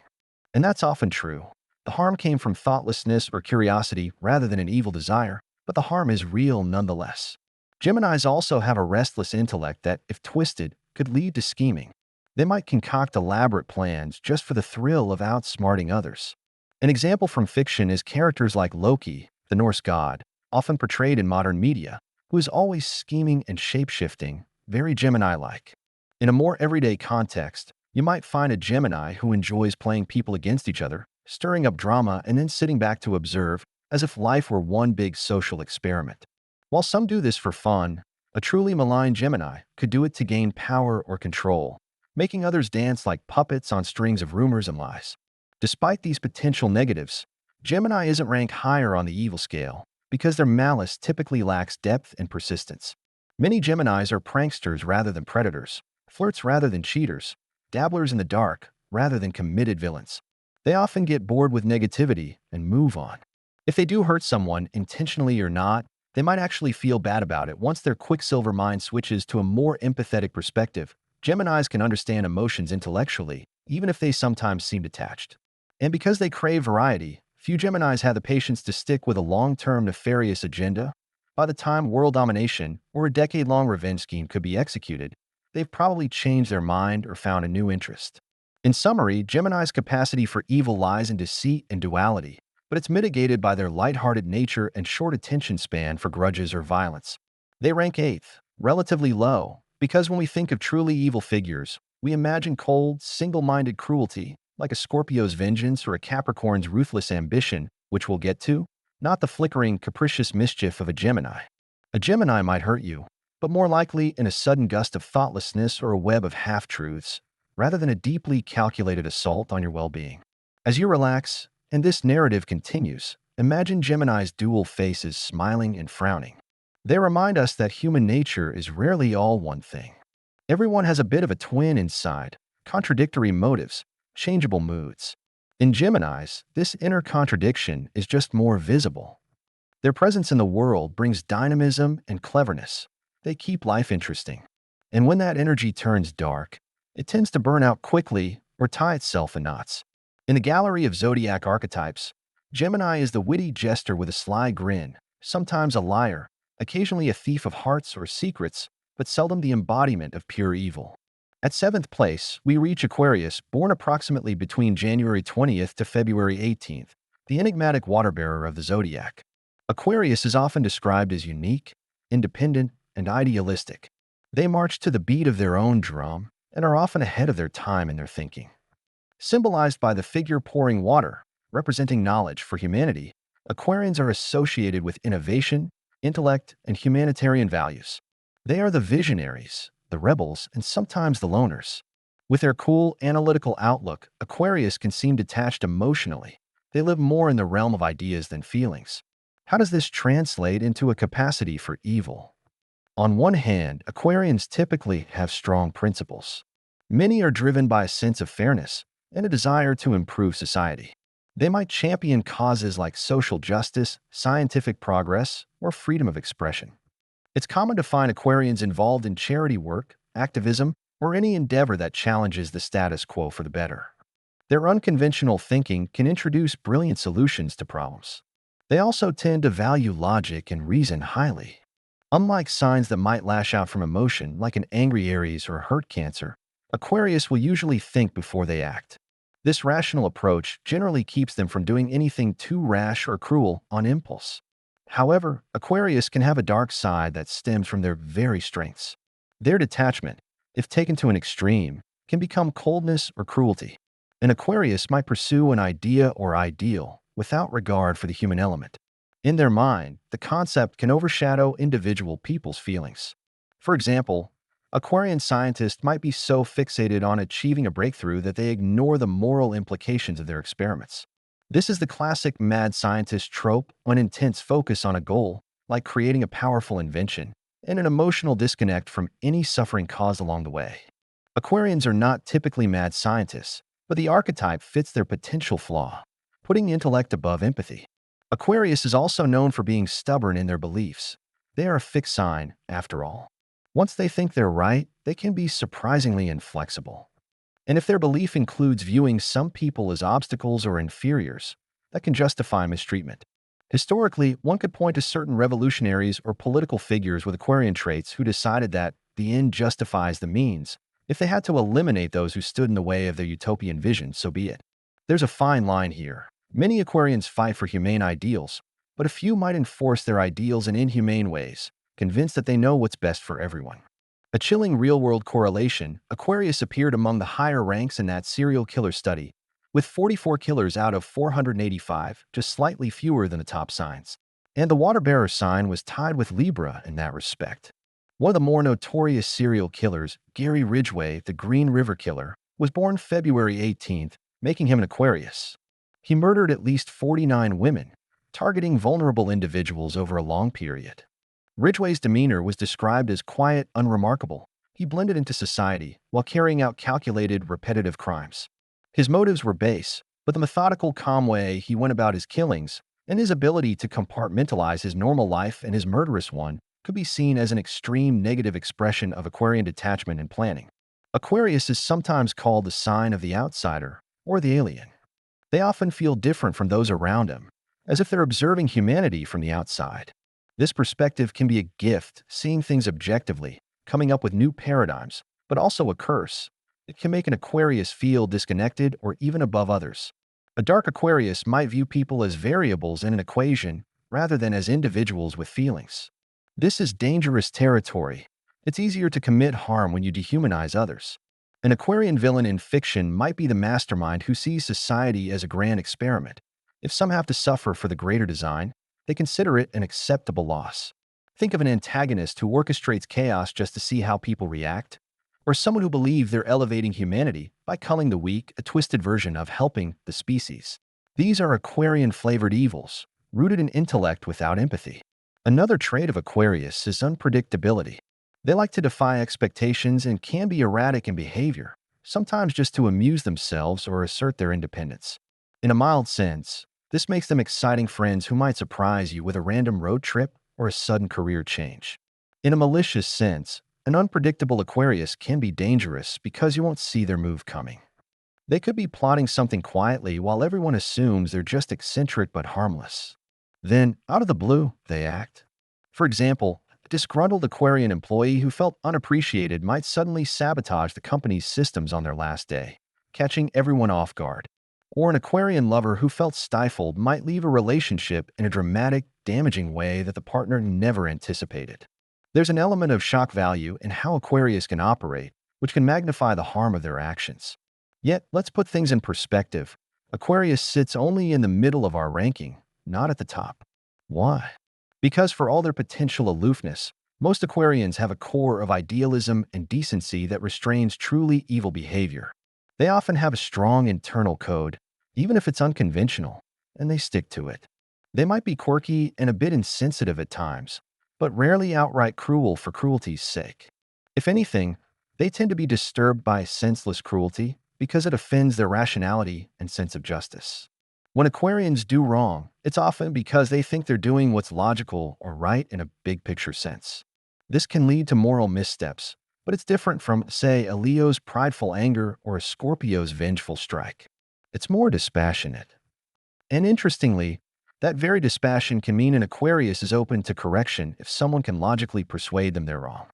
And that's often true. The harm came from thoughtlessness or curiosity rather than an evil desire, but the harm is real nonetheless. Geminis also have a restless intellect that, if twisted, could lead to scheming. They might concoct elaborate plans just for the thrill of outsmarting others. An example from fiction is characters like Loki, the Norse god, often portrayed in modern media, who is always scheming and shape-shifting, very Gemini-like. In a more everyday context, you might find a Gemini who enjoys playing people against each other, stirring up drama and then sitting back to observe, as if life were one big social experiment. While some do this for fun, a truly malign Gemini could do it to gain power or control, making others dance like puppets on strings of rumors and lies. Despite these potential negatives, Gemini isn't ranked higher on the evil scale because their malice typically lacks depth and persistence. Many Geminis are pranksters rather than predators, flirts rather than cheaters, dabblers in the dark rather than committed villains. They often get bored with negativity and move on. If they do hurt someone, intentionally or not, they might actually feel bad about it once their quicksilver mind switches to a more empathetic perspective. Geminis can understand emotions intellectually, even if they sometimes seem detached. And because they crave variety, few Geminis have the patience to stick with a long-term nefarious agenda. By the time world domination or a decade-long revenge scheme could be executed, they've probably changed their mind or found a new interest. In summary, Gemini's capacity for evil lies in deceit and duality, but it's mitigated by their lighthearted nature and short attention span for grudges or violence. They rank 8th, relatively low, because when we think of truly evil figures, we imagine cold, single-minded cruelty, like a Scorpio's vengeance or a Capricorn's ruthless ambition, which we'll get to, not the flickering, capricious mischief of a Gemini. A Gemini might hurt you, but more likely in a sudden gust of thoughtlessness or a web of half-truths, rather than a deeply calculated assault on your well-being. As you relax, and this narrative continues, imagine Gemini's dual faces smiling and frowning. They remind us that human nature is rarely all one thing. Everyone has a bit of a twin inside, contradictory motives, changeable moods. In Geminis, this inner contradiction is just more visible. Their presence in the world brings dynamism and cleverness. They keep life interesting. And when that energy turns dark, it tends to burn out quickly or tie itself in knots. In the gallery of Zodiac archetypes, Gemini is the witty jester with a sly grin, sometimes a liar, occasionally a thief of hearts or secrets, but seldom the embodiment of pure evil. At 7th place, we reach Aquarius, born approximately between January 20th to February 18th, the enigmatic water-bearer of the Zodiac. Aquarius is often described as unique, independent, and idealistic. They march to the beat of their own drum and are often ahead of their time in their thinking. Symbolized by the figure pouring water, representing knowledge for humanity, Aquarians are associated with innovation, intellect, and humanitarian values. They are the visionaries, the rebels, and sometimes the loners. With their cool, analytical outlook, Aquarius can seem detached emotionally. They live more in the realm of ideas than feelings. How does this translate into a capacity for evil? On one hand, Aquarians typically have strong principles. Many are driven by a sense of fairness and a desire to improve society. They might champion causes like social justice, scientific progress, or freedom of expression. It's common to find Aquarians involved in charity work, activism, or any endeavor that challenges the status quo for the better. Their unconventional thinking can introduce brilliant solutions to problems. They also tend to value logic and reason highly. Unlike signs that might lash out from emotion, like an angry Aries or a hurt Cancer, Aquarius will usually think before they act. This rational approach generally keeps them from doing anything too rash or cruel on impulse. However, Aquarius can have a dark side that stems from their very strengths. Their detachment, if taken to an extreme, can become coldness or cruelty. An Aquarius might pursue an idea or ideal without regard for the human element. In their mind, the concept can overshadow individual people's feelings. For example, Aquarian scientists might be so fixated on achieving a breakthrough that they ignore the moral implications of their experiments. This is the classic mad scientist trope, an intense focus on a goal, like creating a powerful invention, and an emotional disconnect from any suffering caused along the way. Aquarians are not typically mad scientists, but the archetype fits their potential flaw, putting intellect above empathy. Aquarius is also known for being stubborn in their beliefs. They are a fixed sign, after all. Once they think they're right, they can be surprisingly inflexible. And if their belief includes viewing some people as obstacles or inferiors, that can justify mistreatment. Historically, one could point to certain revolutionaries or political figures with Aquarian traits who decided that the end justifies the means. If they had to eliminate those who stood in the way of their utopian vision, so be it. There's a fine line here. Many Aquarians fight for humane ideals, but a few might enforce their ideals in inhumane ways, convinced that they know what's best for everyone. A chilling real-world correlation, Aquarius appeared among the higher ranks in that serial killer study, with 44 killers out of 485, just slightly fewer than the top signs. And the water-bearer sign was tied with Libra in that respect. One of the more notorious serial killers, Gary Ridgway, the Green River Killer, was born February 18th, making him an Aquarius. He murdered at least 49 women, targeting vulnerable individuals over a long period. Ridgway's demeanor was described as quiet, unremarkable. He blended into society while carrying out calculated, repetitive crimes. His motives were base, but the methodical, calm way he went about his killings and his ability to compartmentalize his normal life and his murderous one could be seen as an extreme negative expression of Aquarian detachment and planning. Aquarius is sometimes called the sign of the outsider or the alien. They often feel different from those around them, as if they're observing humanity from the outside. This perspective can be a gift, seeing things objectively, coming up with new paradigms, but also a curse. It can make an Aquarius feel disconnected or even above others. A dark Aquarius might view people as variables in an equation rather than as individuals with feelings. This is dangerous territory. It's easier to commit harm when you dehumanize others. An Aquarian villain in fiction might be the mastermind who sees society as a grand experiment. If some have to suffer for the greater design, they consider it an acceptable loss. Think of an antagonist who orchestrates chaos just to see how people react, or someone who believes they're elevating humanity by culling the weak, a twisted version of helping the species. These are Aquarian-flavored evils, rooted in intellect without empathy. Another trait of Aquarius is unpredictability. They like to defy expectations and can be erratic in behavior, sometimes just to amuse themselves or assert their independence. In a mild sense, this makes them exciting friends who might surprise you with a random road trip or a sudden career change. In a malicious sense, an unpredictable Aquarius can be dangerous because you won't see their move coming. They could be plotting something quietly while everyone assumes they're just eccentric but harmless. Then, out of the blue, they act. For example, a disgruntled Aquarian employee who felt unappreciated might suddenly sabotage the company's systems on their last day, catching everyone off guard. Or an Aquarian lover who felt stifled might leave a relationship in a dramatic, damaging way that the partner never anticipated. There's an element of shock value in how Aquarius can operate, which can magnify the harm of their actions. Yet, let's put things in perspective. Aquarius sits only in the middle of our ranking, not at the top. Why? Because for all their potential aloofness, most Aquarians have a core of idealism and decency that restrains truly evil behavior. They often have a strong internal code, even if it's unconventional, and they stick to it. They might be quirky and a bit insensitive at times, but rarely outright cruel for cruelty's sake. If anything, they tend to be disturbed by senseless cruelty because it offends their rationality and sense of justice. When Aquarians do wrong, it's often because they think they're doing what's logical or right in a big picture sense. This can lead to moral missteps, but it's different from, say, a Leo's prideful anger or a Scorpio's vengeful strike. It's more dispassionate. And interestingly, that very dispassion can mean an Aquarius is open to correction if someone can logically persuade them they're wrong.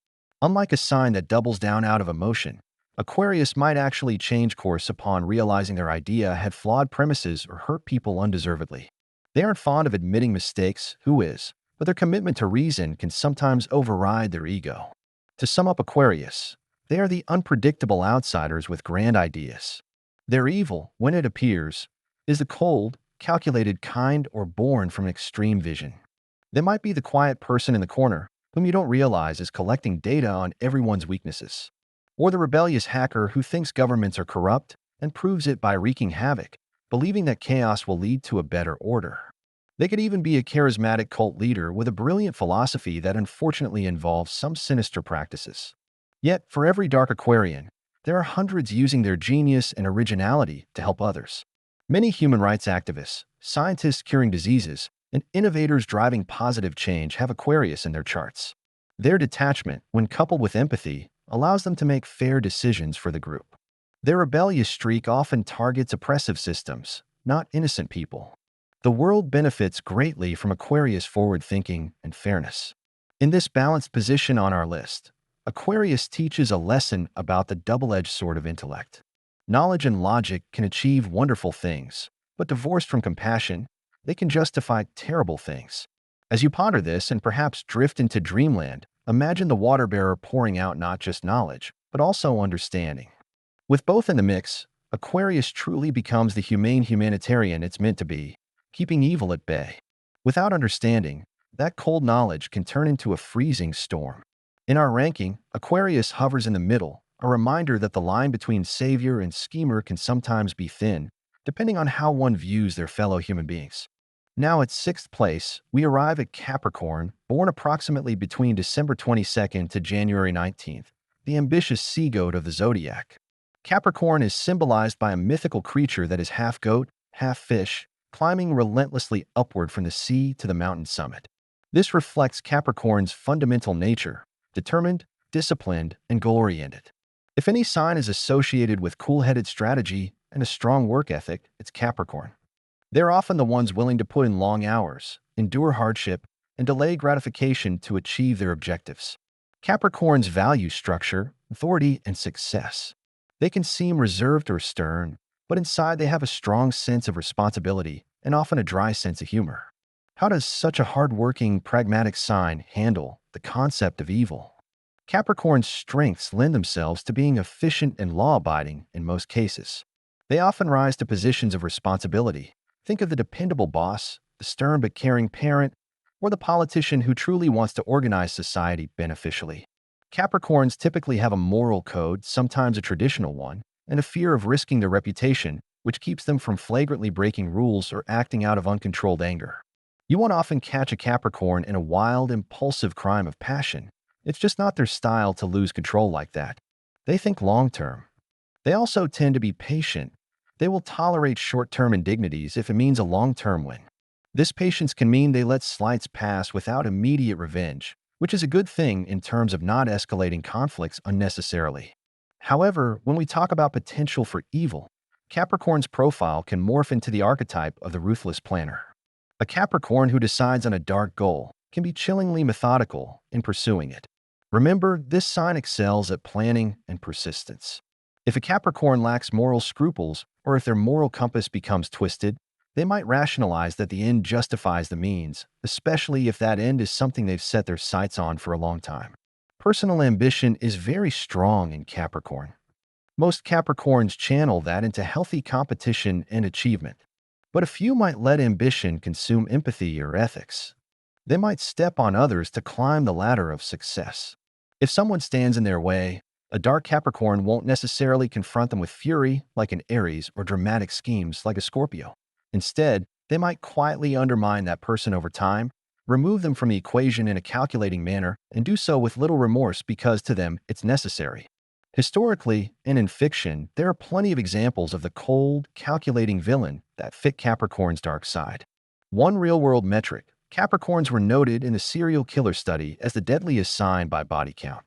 Unlike a sign that doubles down out of emotion, Aquarius might actually change course upon realizing their idea had flawed premises or hurt people undeservedly. They aren't fond of admitting mistakes, who is, but their commitment to reason can sometimes override their ego. To sum up Aquarius, they are the unpredictable outsiders with grand ideas. Their evil, when it appears, is the cold, calculated kind or born from extreme vision. They might be the quiet person in the corner, whom you don't realize is collecting data on everyone's weaknesses. Or the rebellious hacker who thinks governments are corrupt and proves it by wreaking havoc, believing that chaos will lead to a better order. They could even be a charismatic cult leader with a brilliant philosophy that unfortunately involves some sinister practices. Yet, for every dark Aquarian, there are hundreds using their genius and originality to help others. Many human rights activists, scientists curing diseases, and innovators driving positive change have Aquarius in their charts. Their detachment, when coupled with empathy, allows them to make fair decisions for the group. Their rebellious streak often targets oppressive systems, not innocent people. The world benefits greatly from Aquarius' forward thinking and fairness. In this balanced position on our list, Aquarius teaches a lesson about the double-edged sword of intellect. Knowledge and logic can achieve wonderful things, but divorced from compassion, they can justify terrible things. As you ponder this and perhaps drift into dreamland, imagine the water-bearer pouring out not just knowledge, but also understanding. With both in the mix, Aquarius truly becomes the humane humanitarian it's meant to be, keeping evil at bay. Without understanding, that cold knowledge can turn into a freezing storm. In our ranking, Aquarius hovers in the middle, a reminder that the line between savior and schemer can sometimes be thin, depending on how one views their fellow human beings. Now, at sixth place, we arrive at Capricorn, born approximately between December 22nd to January 19th, the ambitious sea goat of the Zodiac. Capricorn is symbolized by a mythical creature that is half goat, half fish, climbing relentlessly upward from the sea to the mountain summit. This reflects Capricorn's fundamental nature, determined, disciplined, and goal-oriented. If any sign is associated with cool-headed strategy and a strong work ethic, it's Capricorn. They're often the ones willing to put in long hours, endure hardship, and delay gratification to achieve their objectives. Capricorn's value structure, authority, and success. They can seem reserved or stern, but inside they have a strong sense of responsibility and often a dry sense of humor. How does such a hardworking, pragmatic sign handle the concept of evil? Capricorn's strengths lend themselves to being efficient and law-abiding in most cases. They often rise to positions of responsibility. Think of the dependable boss, the stern but caring parent, or the politician who truly wants to organize society beneficially. Capricorns typically have a moral code, sometimes a traditional one, and a fear of risking their reputation, which keeps them from flagrantly breaking rules or acting out of uncontrolled anger. You won't often catch a Capricorn in a wild, impulsive crime of passion. It's just not their style to lose control like that. They think long-term. They also tend to be patient. They will tolerate short-term indignities if it means a long-term win. This patience can mean they let slights pass without immediate revenge, which is a good thing in terms of not escalating conflicts unnecessarily. However, when we talk about potential for evil, Capricorn's profile can morph into the archetype of the ruthless planner. A Capricorn who decides on a dark goal can be chillingly methodical in pursuing it. Remember, this sign excels at planning and persistence. If a Capricorn lacks moral scruples, or if their moral compass becomes twisted, they might rationalize that the end justifies the means, especially if that end is something they've set their sights on for a long time. Personal ambition is very strong in Capricorn. Most Capricorns channel that into healthy competition and achievement. But a few might let ambition consume empathy or ethics. They might step on others to climb the ladder of success. If someone stands in their way, a dark Capricorn won't necessarily confront them with fury like an Aries or dramatic schemes like a Scorpio. Instead, they might quietly undermine that person over time, remove them from the equation in a calculating manner, and do so with little remorse because to them it's necessary. Historically, and in fiction, there are plenty of examples of the cold, calculating villain that fit Capricorn's dark side. One real-world metric, Capricorns were noted in the serial killer study as the deadliest sign by body count.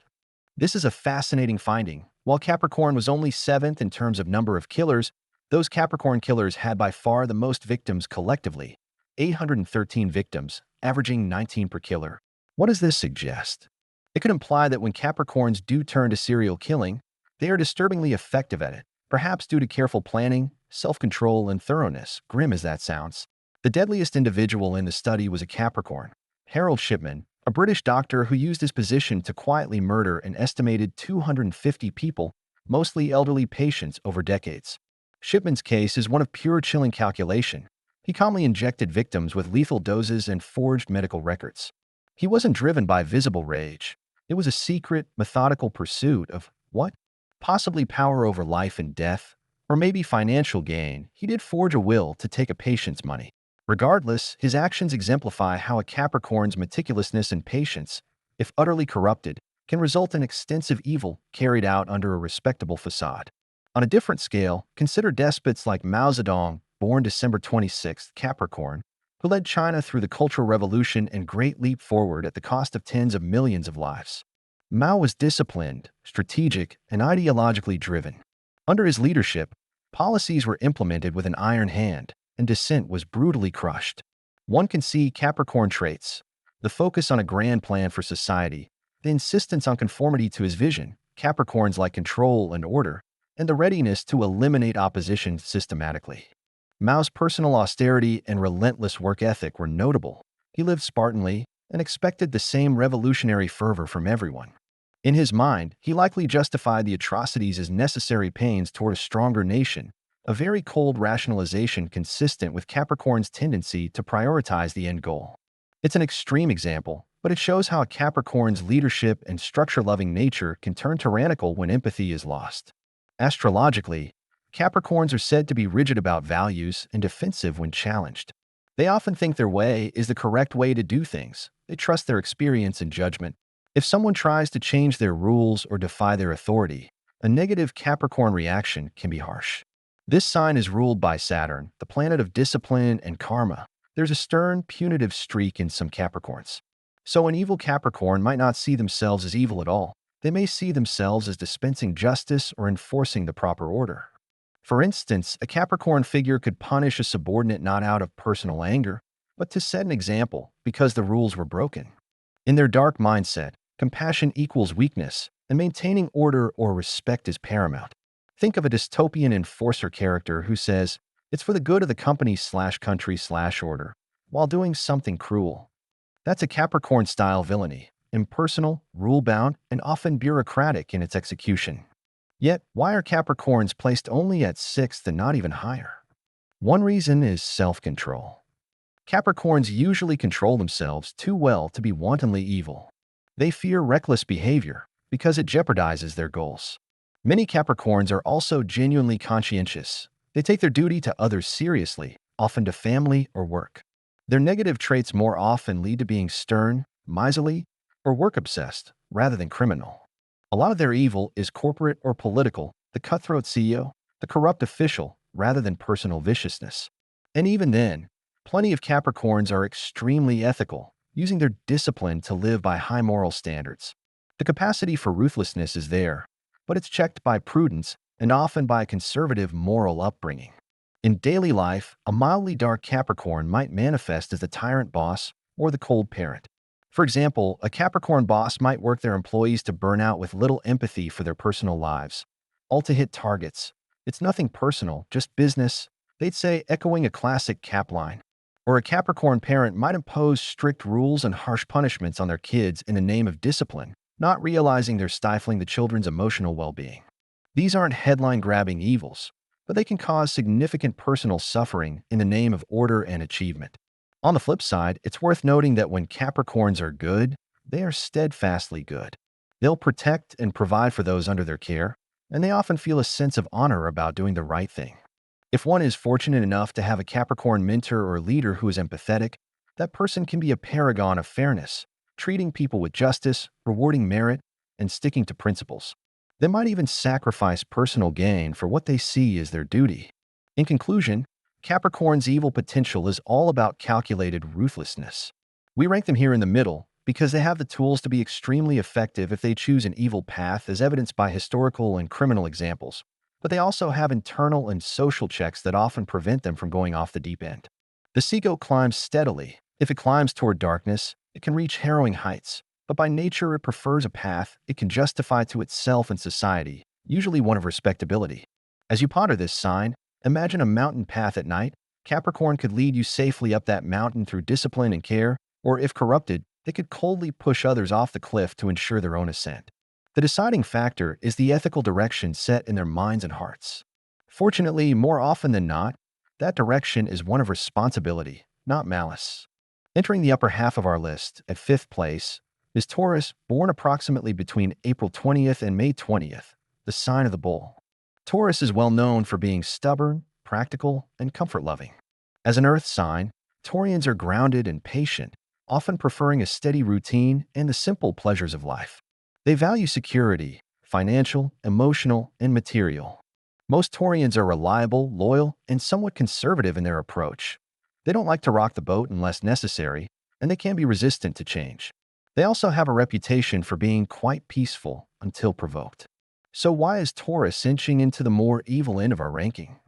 This is a fascinating finding. While Capricorn was only seventh in terms of number of killers, those Capricorn killers had by far the most victims collectively, 813 victims, averaging 19 per killer. What does this suggest? It could imply that when Capricorns do turn to serial killing, they are disturbingly effective at it, perhaps due to careful planning, self-control, and thoroughness, grim as that sounds. The deadliest individual in the study was a Capricorn, Harold Shipman, a British doctor who used his position to quietly murder an estimated 250 people, mostly elderly patients, over decades. Shipman's case is one of pure chilling calculation. He calmly injected victims with lethal doses and forged medical records. He wasn't driven by visible rage. It was a secret, methodical pursuit of what? Possibly power over life and death, or maybe financial gain. He did forge a will to take a patient's money. Regardless, his actions exemplify how a Capricorn's meticulousness and patience, if utterly corrupted, can result in extensive evil carried out under a respectable facade. On a different scale, consider despots like Mao Zedong, born December 26, Capricorn, who led China through the Cultural Revolution and great leap forward at the cost of tens of millions of lives. Mao was disciplined, strategic, and ideologically driven. Under his leadership, policies were implemented with an iron hand, and dissent was brutally crushed. One can see Capricorn traits: the focus on a grand plan for society, the insistence on conformity to his vision, Capricorns like control and order, and the readiness to eliminate opposition systematically. Mao's personal austerity and relentless work ethic were notable. He lived spartanly and expected the same revolutionary fervor from everyone. In his mind, he likely justified the atrocities as necessary pains toward a stronger nation, a very cold rationalization consistent with Capricorn's tendency to prioritize the end goal. It's an extreme example, but it shows how a Capricorn's leadership and structure-loving nature can turn tyrannical when empathy is lost. Astrologically, Capricorns are said to be rigid about values and defensive when challenged. They often think their way is the correct way to do things. They trust their experience and judgment. If someone tries to change their rules or defy their authority, a negative Capricorn reaction can be harsh. This sign is ruled by Saturn, the planet of discipline and karma. There's a stern, punitive streak in some Capricorns. So an evil Capricorn might not see themselves as evil at all. They may see themselves as dispensing justice or enforcing the proper order. For instance, a Capricorn figure could punish a subordinate not out of personal anger, but to set an example because the rules were broken. In their dark mindset, compassion equals weakness, and maintaining order or respect is paramount. Think of a dystopian enforcer character who says, "It's for the good of the company/country/order," while doing something cruel. That's a Capricorn-style villainy, impersonal, rule-bound, and often bureaucratic in its execution. Yet, why are Capricorns placed only at 6th and not even higher? One reason is self-control. Capricorns usually control themselves too well to be wantonly evil. They fear reckless behavior because it jeopardizes their goals. Many Capricorns are also genuinely conscientious. They take their duty to others seriously, often to family or work. Their negative traits more often lead to being stern, miserly, or work-obsessed rather than criminal. A lot of their evil is corporate or political, the cutthroat CEO, the corrupt official, rather than personal viciousness. And even then, plenty of Capricorns are extremely ethical, using their discipline to live by high moral standards. The capacity for ruthlessness is there, but it's checked by prudence and often by a conservative moral upbringing. In daily life, a mildly dark Capricorn might manifest as the tyrant boss or the cold parent. For example, a Capricorn boss might work their employees to burn out with little empathy for their personal lives, all to hit targets. "It's nothing personal, just business," they'd say, echoing a classic Cap line. Or a Capricorn parent might impose strict rules and harsh punishments on their kids in the name of discipline, not realizing they're stifling the children's emotional well-being. These aren't headline-grabbing evils, but they can cause significant personal suffering in the name of order and achievement. On the flip side, it's worth noting that when Capricorns are good, they are steadfastly good. They'll protect and provide for those under their care, and they often feel a sense of honor about doing the right thing. If one is fortunate enough to have a Capricorn mentor or leader who is empathetic, that person can be a paragon of fairness, treating people with justice, rewarding merit, and sticking to principles. They might even sacrifice personal gain for what they see as their duty. In conclusion, Capricorn's evil potential is all about calculated ruthlessness. We rank them here in the middle because they have the tools to be extremely effective if they choose an evil path, as evidenced by historical and criminal examples. But they also have internal and social checks that often prevent them from going off the deep end. The seagoat climbs steadily. If it climbs toward darkness, it can reach harrowing heights. But by nature, it prefers a path it can justify to itself and society, usually one of respectability. As you ponder this sign, imagine a mountain path at night. Capricorn could lead you safely up that mountain through discipline and care, or if corrupted, they could coldly push others off the cliff to ensure their own ascent. The deciding factor is the ethical direction set in their minds and hearts. Fortunately, more often than not, that direction is one of responsibility, not malice. Entering the upper half of our list, at 5th place, is Taurus, born approximately between April 20th and May 20th, the sign of the bull. Taurus is well known for being stubborn, practical, and comfort-loving. As an earth sign, Taurians are grounded and patient, often preferring a steady routine and the simple pleasures of life. They value security, financial, emotional, and material. Most Taurians are reliable, loyal, and somewhat conservative in their approach. They don't like to rock the boat unless necessary, and they can be resistant to change. They also have a reputation for being quite peaceful until provoked. So why is Taurus inching into the more evil end of our ranking?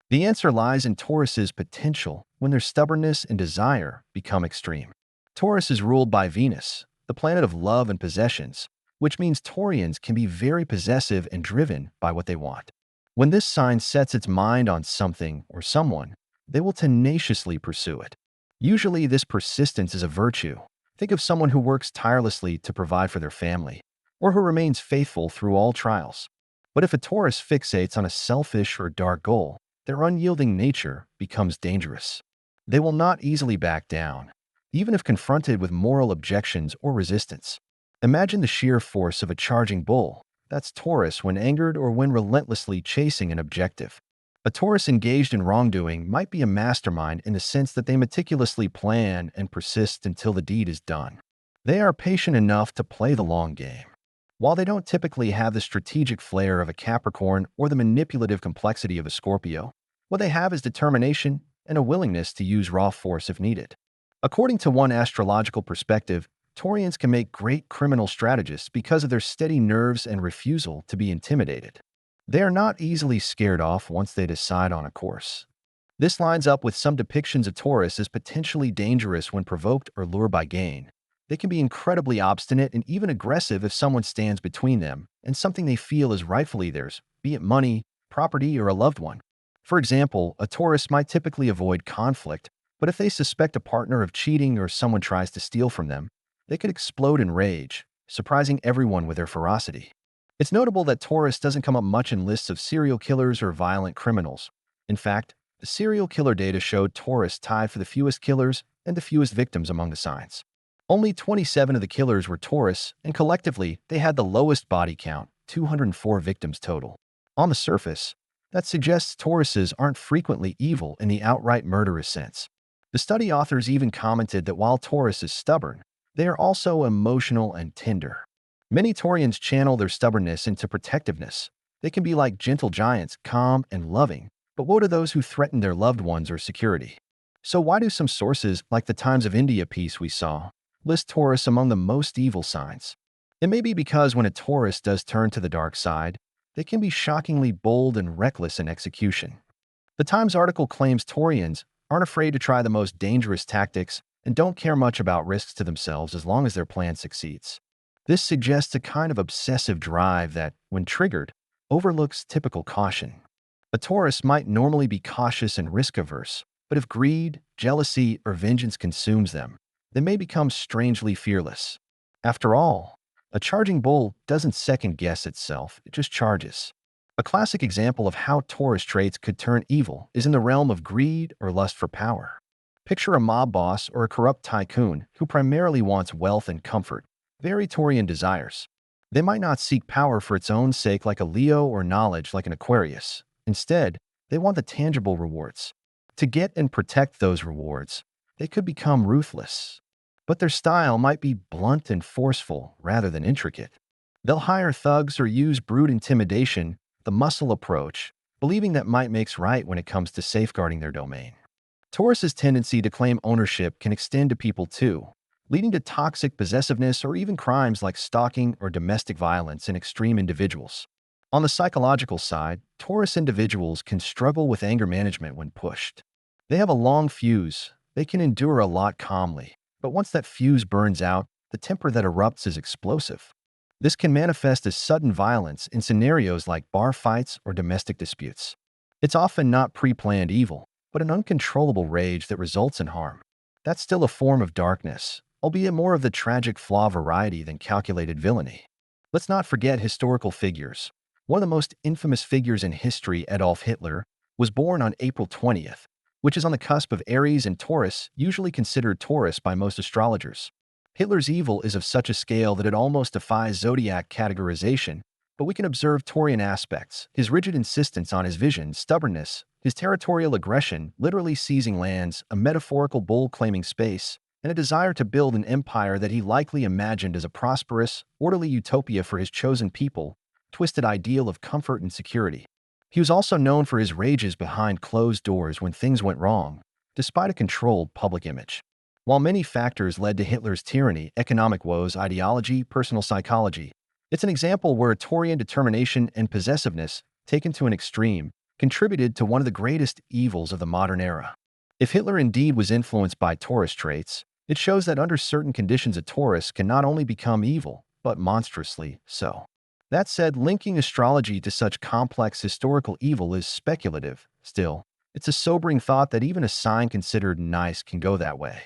The answer lies in Taurus's potential when their stubbornness and desire become extreme. Taurus is ruled by Venus, the planet of love and possessions, which means Taurians can be very possessive and driven by what they want. When this sign sets its mind on something or someone, they will tenaciously pursue it. Usually, this persistence is a virtue. Think of someone who works tirelessly to provide for their family, or who remains faithful through all trials. But if a Taurus fixates on a selfish or dark goal, their unyielding nature becomes dangerous. They will not easily back down, even if confronted with moral objections or resistance. Imagine the sheer force of a charging bull. That's Taurus when angered or when relentlessly chasing an objective. A Taurus engaged in wrongdoing might be a mastermind in the sense that they meticulously plan and persist until the deed is done. They are patient enough to play the long game. While they don't typically have the strategic flair of a Capricorn or the manipulative complexity of a Scorpio, what they have is determination and a willingness to use raw force if needed. According to one astrological perspective, Taurians can make great criminal strategists because of their steady nerves and refusal to be intimidated. They are not easily scared off once they decide on a course. This lines up with some depictions of Taurus as potentially dangerous when provoked or lured by gain. They can be incredibly obstinate and even aggressive if someone stands between them and something they feel is rightfully theirs, be it money, property, or a loved one. For example, a Taurus might typically avoid conflict, but if they suspect a partner of cheating or someone tries to steal from them, they could explode in rage, surprising everyone with their ferocity. It's notable that Taurus doesn't come up much in lists of serial killers or violent criminals. In fact, the serial killer data showed Taurus tied for the fewest killers and the fewest victims among the signs. Only 27 of the killers were Taurus, and collectively, they had the lowest body count, 204 victims total. On the surface, that suggests Tauruses aren't frequently evil in the outright murderous sense. The study authors even commented that while Taurus is stubborn, they are also emotional and tender. Many Taurians channel their stubbornness into protectiveness. They can be like gentle giants, calm and loving, but woe to those who threaten their loved ones or security. So why do some sources, like the Times of India piece we saw, list Taurus among the most evil signs? It may be because when a Taurus does turn to the dark side, they can be shockingly bold and reckless in execution. The Times article claims Taurians aren't afraid to try the most dangerous tactics and don't care much about risks to themselves as long as their plan succeeds. This suggests a kind of obsessive drive that, when triggered, overlooks typical caution. A Taurus might normally be cautious and risk-averse, but if greed, jealousy, or vengeance consumes them, they may become strangely fearless. After all, a charging bull doesn't second-guess itself, it just charges. A classic example of how Taurus traits could turn evil is in the realm of greed or lust for power. Picture a mob boss or a corrupt tycoon who primarily wants wealth and comfort, very Taurian desires. They might not seek power for its own sake like a Leo or knowledge like an Aquarius. Instead, they want the tangible rewards. To get and protect those rewards, they could become ruthless. But their style might be blunt and forceful rather than intricate. They'll hire thugs or use brute intimidation, the muscle approach, believing that might makes right when it comes to safeguarding their domain. Taurus's tendency to claim ownership can extend to people too, leading to toxic possessiveness or even crimes like stalking or domestic violence in extreme individuals. On the psychological side, Taurus individuals can struggle with anger management when pushed. They have a long fuse, they can endure a lot calmly, but once that fuse burns out, the temper that erupts is explosive. This can manifest as sudden violence in scenarios like bar fights or domestic disputes. It's often not pre-planned evil, but an uncontrollable rage that results in harm. That's still a form of darkness, albeit more of the tragic flaw variety than calculated villainy. Let's not forget historical figures. One of the most infamous figures in history, Adolf Hitler, was born on April 20th, which is on the cusp of Aries and Taurus, usually considered Taurus by most astrologers. Hitler's evil is of such a scale that it almost defies Zodiac categorization, but we can observe Taurian aspects, his rigid insistence on his vision, stubbornness, his territorial aggression, literally seizing lands, a metaphorical bull claiming space, and a desire to build an empire that he likely imagined as a prosperous, orderly utopia for his chosen people, twisted ideal of comfort and security. He was also known for his rages behind closed doors when things went wrong, despite a controlled public image. While many factors led to Hitler's tyranny, economic woes, ideology, personal psychology, it's an example where Taurian determination and possessiveness, taken to an extreme, contributed to one of the greatest evils of the modern era. If Hitler indeed was influenced by Taurus traits, it shows that under certain conditions a Taurus can not only become evil, but monstrously so. That said, linking astrology to such complex historical evil is speculative. Still, it's a sobering thought that even a sign considered nice can go that way.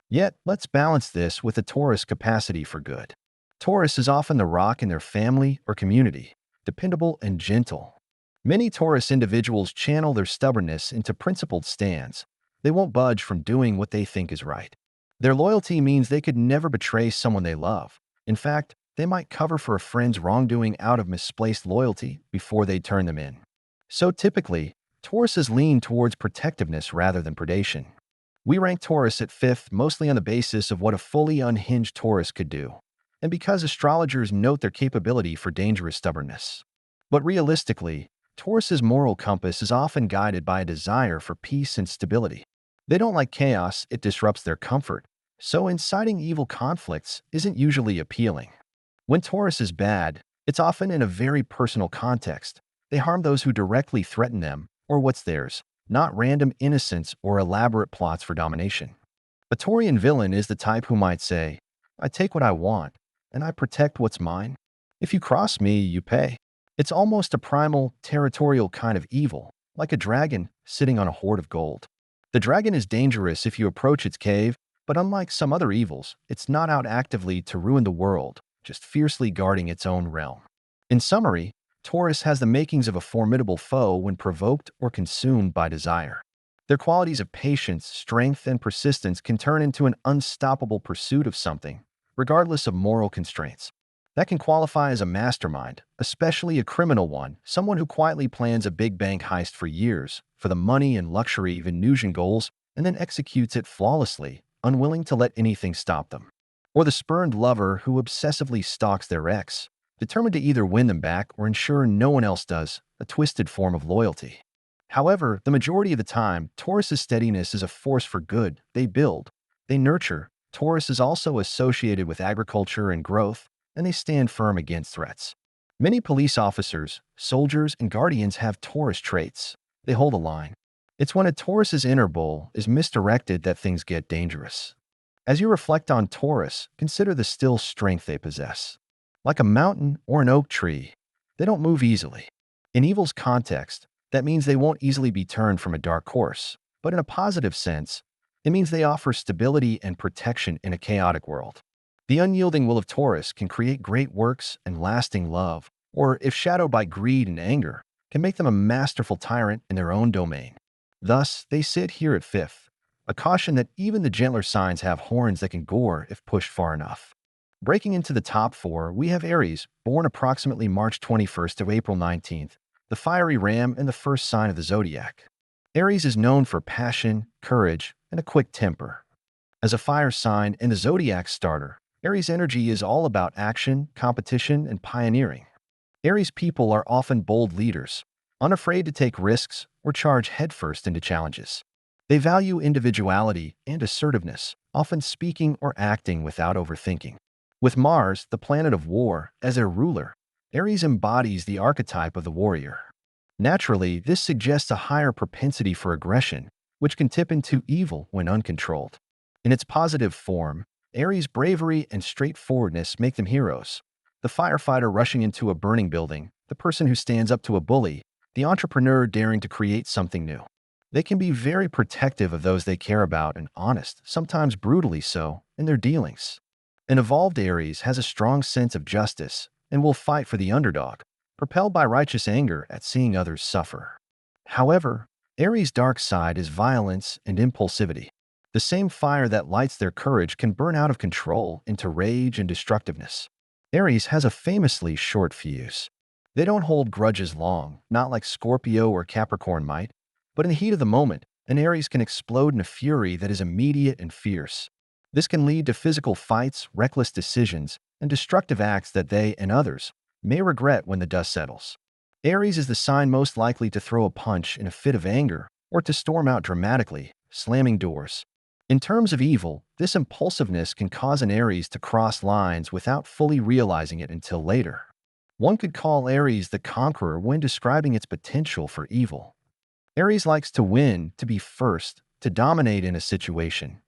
Yet, let's balance this with a Taurus capacity for good. Taurus is often the rock in their family or community, dependable and gentle. Many Taurus individuals channel their stubbornness into principled stands. They won't budge from doing what they think is right. Their loyalty means they could never betray someone they love. In fact, they might cover for a friend's wrongdoing out of misplaced loyalty before they turn them in. So typically, Tauruses lean towards protectiveness rather than predation. We rank Taurus at fifth mostly on the basis of what a fully unhinged Taurus could do, and because astrologers note their capability for dangerous stubbornness. But realistically, Taurus's moral compass is often guided by a desire for peace and stability. They don't like chaos, it disrupts their comfort, so inciting evil conflicts isn't usually appealing. When Taurus is bad, it's often in a very personal context. They harm those who directly threaten them or what's theirs, not random innocents or elaborate plots for domination. A Taurian villain is the type who might say, I take what I want, and I protect what's mine. If you cross me, you pay. It's almost a primal, territorial kind of evil, like a dragon sitting on a hoard of gold. The dragon is dangerous if you approach its cave, but unlike some other evils, it's not out actively to ruin the world, just fiercely guarding its own realm. In summary, Taurus has the makings of a formidable foe when provoked or consumed by desire. Their qualities of patience, strength, and persistence can turn into an unstoppable pursuit of something, regardless of moral constraints. That can qualify as a mastermind, especially a criminal one, someone who quietly plans a big bank heist for years, for the money and luxury of Venusian goals, and then executes it flawlessly, unwilling to let anything stop them. Or the spurned lover who obsessively stalks their ex, determined to either win them back or ensure no one else does, a twisted form of loyalty. However, the majority of the time, Taurus's steadiness is a force for good. They build, they nurture. Taurus is also associated with agriculture and growth, and they stand firm against threats. Many police officers, soldiers, and guardians have Taurus traits. They hold a line. It's when a Taurus's inner bull is misdirected that things get dangerous. As you reflect on Taurus, consider the still strength they possess. Like a mountain or an oak tree, they don't move easily. In evil's context, that means they won't easily be turned from a dark course. But in a positive sense, it means they offer stability and protection in a chaotic world. The unyielding will of Taurus can create great works and lasting love, or if shadowed by greed and anger, can make them a masterful tyrant in their own domain. Thus, they sit here at fifth, a caution that even the gentler signs have horns that can gore if pushed far enough. Breaking into the top four, we have Aries, born approximately March 21st to April 19th, the fiery ram and the first sign of the Zodiac. Aries is known for passion, courage, and a quick temper. As a fire sign and the Zodiac starter, Aries energy is all about action, competition, and pioneering. Aries people are often bold leaders, unafraid to take risks or charge headfirst into challenges. They value individuality and assertiveness, often speaking or acting without overthinking. With Mars, the planet of war, as their ruler, Aries embodies the archetype of the warrior. Naturally, this suggests a higher propensity for aggression, which can tip into evil when uncontrolled. In its positive form, Aries' bravery and straightforwardness make them heroes. The firefighter rushing into a burning building, the person who stands up to a bully, the entrepreneur daring to create something new. They can be very protective of those they care about and honest, sometimes brutally so, in their dealings. An evolved Aries has a strong sense of justice and will fight for the underdog, propelled by righteous anger at seeing others suffer. However, Aries' dark side is violence and impulsivity. The same fire that lights their courage can burn out of control into rage and destructiveness. Aries has a famously short fuse. They don't hold grudges long, not like Scorpio or Capricorn might, but in the heat of the moment, an Aries can explode in a fury that is immediate and fierce. This can lead to physical fights, reckless decisions, and destructive acts that they and others may regret when the dust settles. Aries is the sign most likely to throw a punch in a fit of anger or to storm out dramatically, slamming doors. In terms of evil, this impulsiveness can cause an Aries to cross lines without fully realizing it until later. One could call Aries the conqueror when describing its potential for evil. Aries likes to win, to be first, to dominate in a situation.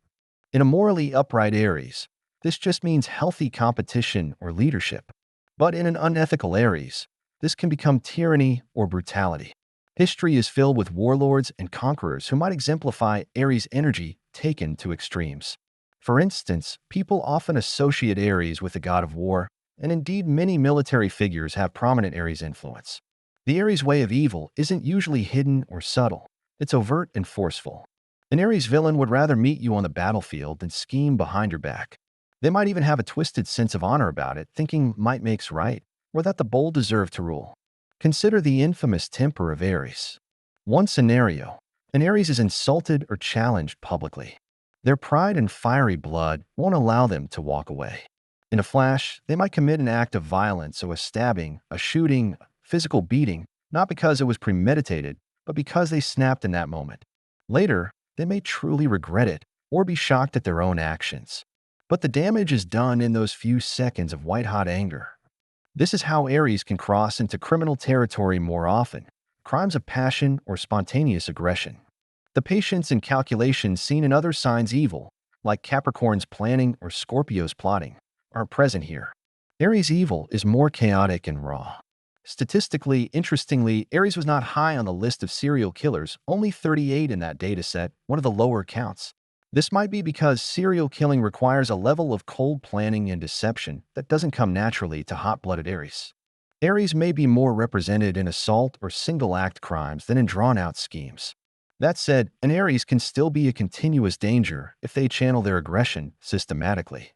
In a morally upright Aries, this just means healthy competition or leadership. But in an unethical Aries, this can become tyranny or brutality. History is filled with warlords and conquerors who might exemplify Aries' energy taken to extremes. For instance, people often associate Aries with the god of war, and indeed many military figures have prominent Aries influence. The Aries way of evil isn't usually hidden or subtle. It's overt and forceful. An Aries villain would rather meet you on the battlefield than scheme behind your back. They might even have a twisted sense of honor about it, thinking might makes right, or that the bold deserve to rule. Consider the infamous temper of Aries. One scenario: an Aries is insulted or challenged publicly. Their pride and fiery blood won't allow them to walk away. In a flash, they might commit an act of violence, or a stabbing, a shooting, physical beating, not because it was premeditated, but because they snapped in that moment. Later, they may truly regret it or be shocked at their own actions. But the damage is done in those few seconds of white-hot anger. This is how Aries can cross into criminal territory more often: crimes of passion or spontaneous aggression. The patience and calculation seen in other signs evil, like Capricorn's planning or Scorpio's plotting, aren't present here. Aries' evil is more chaotic and raw. Statistically, interestingly, Aries was not high on the list of serial killers, only 38 in that dataset, one of the lower counts. This might be because serial killing requires a level of cold planning and deception that doesn't come naturally to hot-blooded Aries. Aries may be more represented in assault or single-act crimes than in drawn-out schemes. That said, an Aries can still be a continuous danger if they channel their aggression systematically.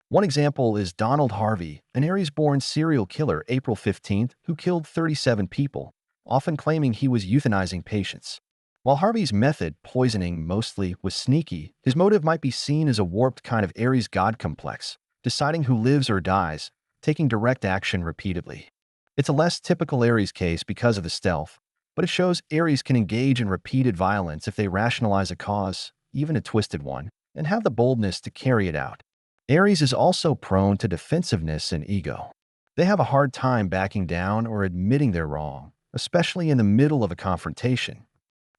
One example is Donald Harvey, an Aries-born serial killer April 15th who killed 37 people, often claiming he was euthanizing patients. While Harvey's method, poisoning mostly, was sneaky, his motive might be seen as a warped kind of Aries god complex, deciding who lives or dies, taking direct action repeatedly. It's a less typical Aries case because of the stealth, but it shows Aries can engage in repeated violence if they rationalize a cause, even a twisted one, and have the boldness to carry it out. Aries is also prone to defensiveness and ego. They have a hard time backing down or admitting they're wrong, especially in the middle of a confrontation.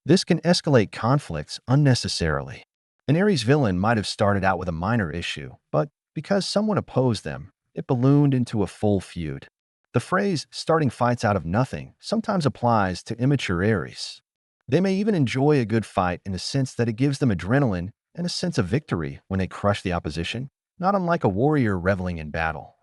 This can escalate conflicts unnecessarily. An Aries villain might have started out with a minor issue, but because someone opposed them, it ballooned into a full feud. The phrase "starting fights out of nothing" sometimes applies to immature Aries. They may even enjoy a good fight in the sense that it gives them adrenaline and a sense of victory when they crush the opposition, not unlike a warrior reveling in battle.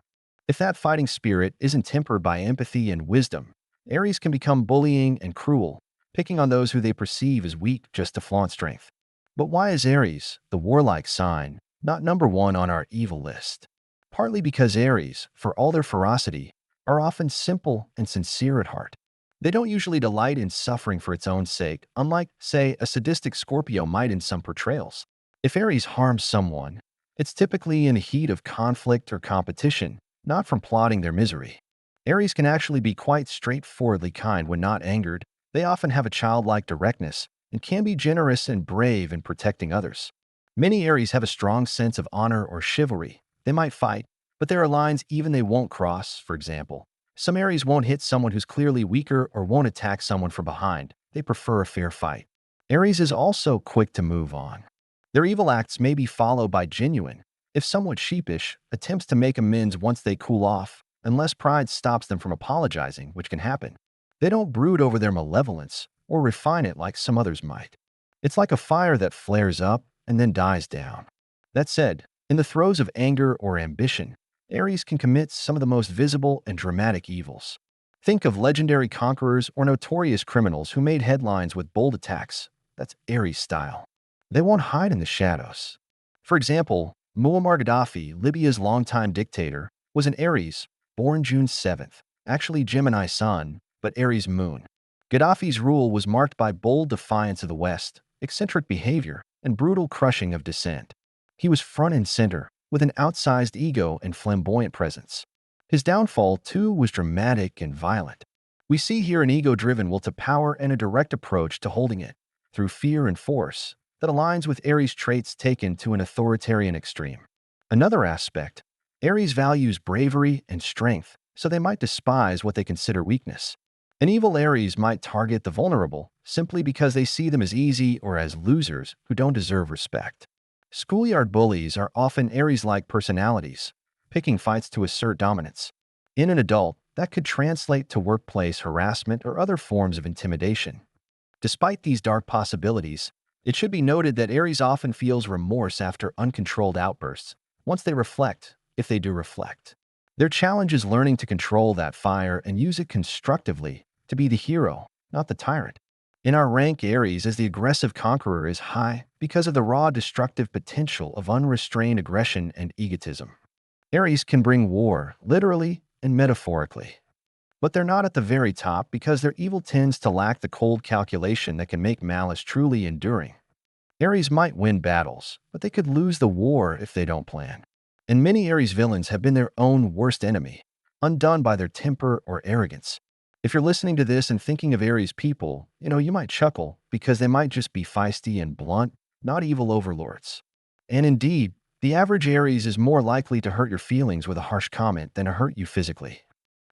If that fighting spirit isn't tempered by empathy and wisdom, Aries can become bullying and cruel, picking on those who they perceive as weak just to flaunt strength. But why is Aries, the warlike sign, not number one on our evil list? Partly because Aries, for all their ferocity, are often simple and sincere at heart. They don't usually delight in suffering for its own sake, unlike, say, a sadistic Scorpio might in some portrayals. If Aries harms someone, it's typically in the heat of conflict or competition, not from plotting their misery. Aries can actually be quite straightforwardly kind when not angered. They often have a childlike directness and can be generous and brave in protecting others. Many Aries have a strong sense of honor or chivalry. They might fight, but there are lines even they won't cross. For example, some Aries won't hit someone who's clearly weaker or won't attack someone from behind. They prefer a fair fight. Aries is also quick to move on. Their evil acts may be followed by genuine, if somewhat sheepish, attempts to make amends once they cool off, unless pride stops them from apologizing, which can happen. They don't brood over their malevolence or refine it like some others might. It's like a fire that flares up and then dies down. That said, in the throes of anger or ambition, Aries can commit some of the most visible and dramatic evils. Think of legendary conquerors or notorious criminals who made headlines with bold attacks. That's Aries style. They won't hide in the shadows. For example, Muammar Gaddafi, Libya's longtime dictator, was an Aries, born June 7th, actually Gemini sun, but Aries moon. Gaddafi's rule was marked by bold defiance of the West, eccentric behavior, and brutal crushing of dissent. He was front and center, with an outsized ego and flamboyant presence. His downfall, too, was dramatic and violent. We see here an ego-driven will to power and a direct approach to holding it, through fear and force, that aligns with Aries traits taken to an authoritarian extreme. Another aspect: Aries values bravery and strength, so they might despise what they consider weakness. An evil Aries might target the vulnerable simply because they see them as easy or as losers who don't deserve respect. Schoolyard bullies are often Aries-like personalities, picking fights to assert dominance. In an adult, that could translate to workplace harassment or other forms of intimidation. Despite these dark possibilities, it should be noted that Aries often feels remorse after uncontrolled outbursts, once they reflect, if they do reflect. Their challenge is learning to control that fire and use it constructively, to be the hero, not the tyrant. In our rank, Aries as the aggressive conqueror is high because of the raw destructive potential of unrestrained aggression and egotism. Aries can bring war, literally and metaphorically. But they're not at the very top because their evil tends to lack the cold calculation that can make malice truly enduring. Aries might win battles, but they could lose the war if they don't plan. And many Aries villains have been their own worst enemy, undone by their temper or arrogance. If you're listening to this and thinking of Aries people, you might chuckle because they might just be feisty and blunt, not evil overlords. And indeed, the average Aries is more likely to hurt your feelings with a harsh comment than to hurt you physically.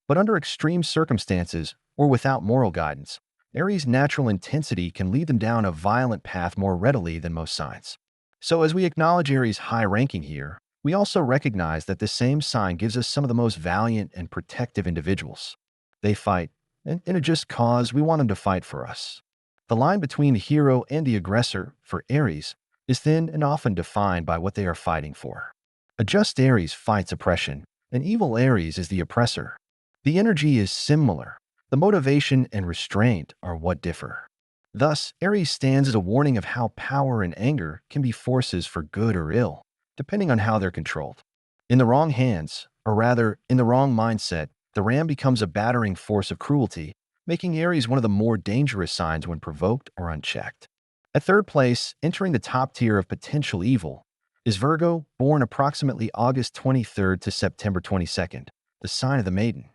But under extreme circumstances or without moral guidance, Aries' natural intensity can lead them down a violent path more readily than most signs. So as we acknowledge Aries' high ranking here, we also recognize that this same sign gives us some of the most valiant and protective individuals. They fight, and in a just cause, we want them to fight for us. The line between the hero and the aggressor, for Aries, is thin and often defined by what they are fighting for. A just Aries fights oppression, an evil Aries is the oppressor. The energy is similar. The motivation and restraint are what differ. Thus, Aries stands as a warning of how power and anger can be forces for good or ill, depending on how they're controlled. In the wrong hands, or rather, in the wrong mindset, the ram becomes a battering force of cruelty, making Aries one of the more dangerous signs when provoked or unchecked. At third place, entering the top tier of potential evil, is Virgo, born approximately August 23rd to September 22nd, the sign of the maiden.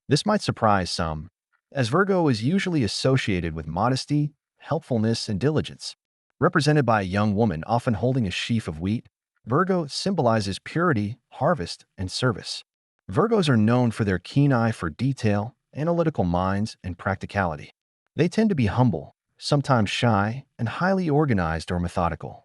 This might surprise some, as Virgo is usually associated with modesty, helpfulness, and diligence. Represented by a young woman often holding a sheaf of wheat, Virgo symbolizes purity, harvest, and service. Virgos are known for their keen eye for detail, analytical minds, and practicality. They tend to be humble, sometimes shy, and highly organized or methodical.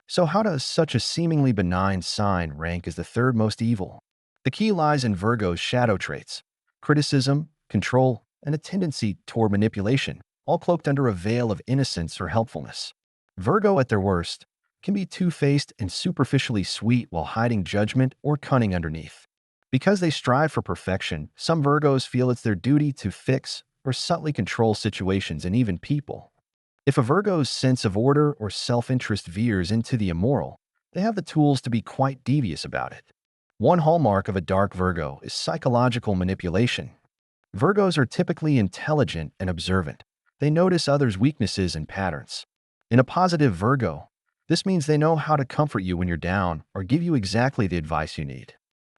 So how does such a seemingly benign sign rank as the third most evil? The key lies in Virgo's shadow traits: criticism, control, and a tendency toward manipulation, all cloaked under a veil of innocence or helpfulness. Virgo, at their worst, can be two-faced and superficially sweet while hiding judgment or cunning underneath. Because they strive for perfection, some Virgos feel it's their duty to fix or subtly control situations and even people. If a Virgo's sense of order or self-interest veers into the immoral, they have the tools to be quite devious about it. One hallmark of a dark Virgo is psychological manipulation. Virgos are typically intelligent and observant. They notice others' weaknesses and patterns. In a positive Virgo, this means they know how to comfort you when you're down or give you exactly the advice you need.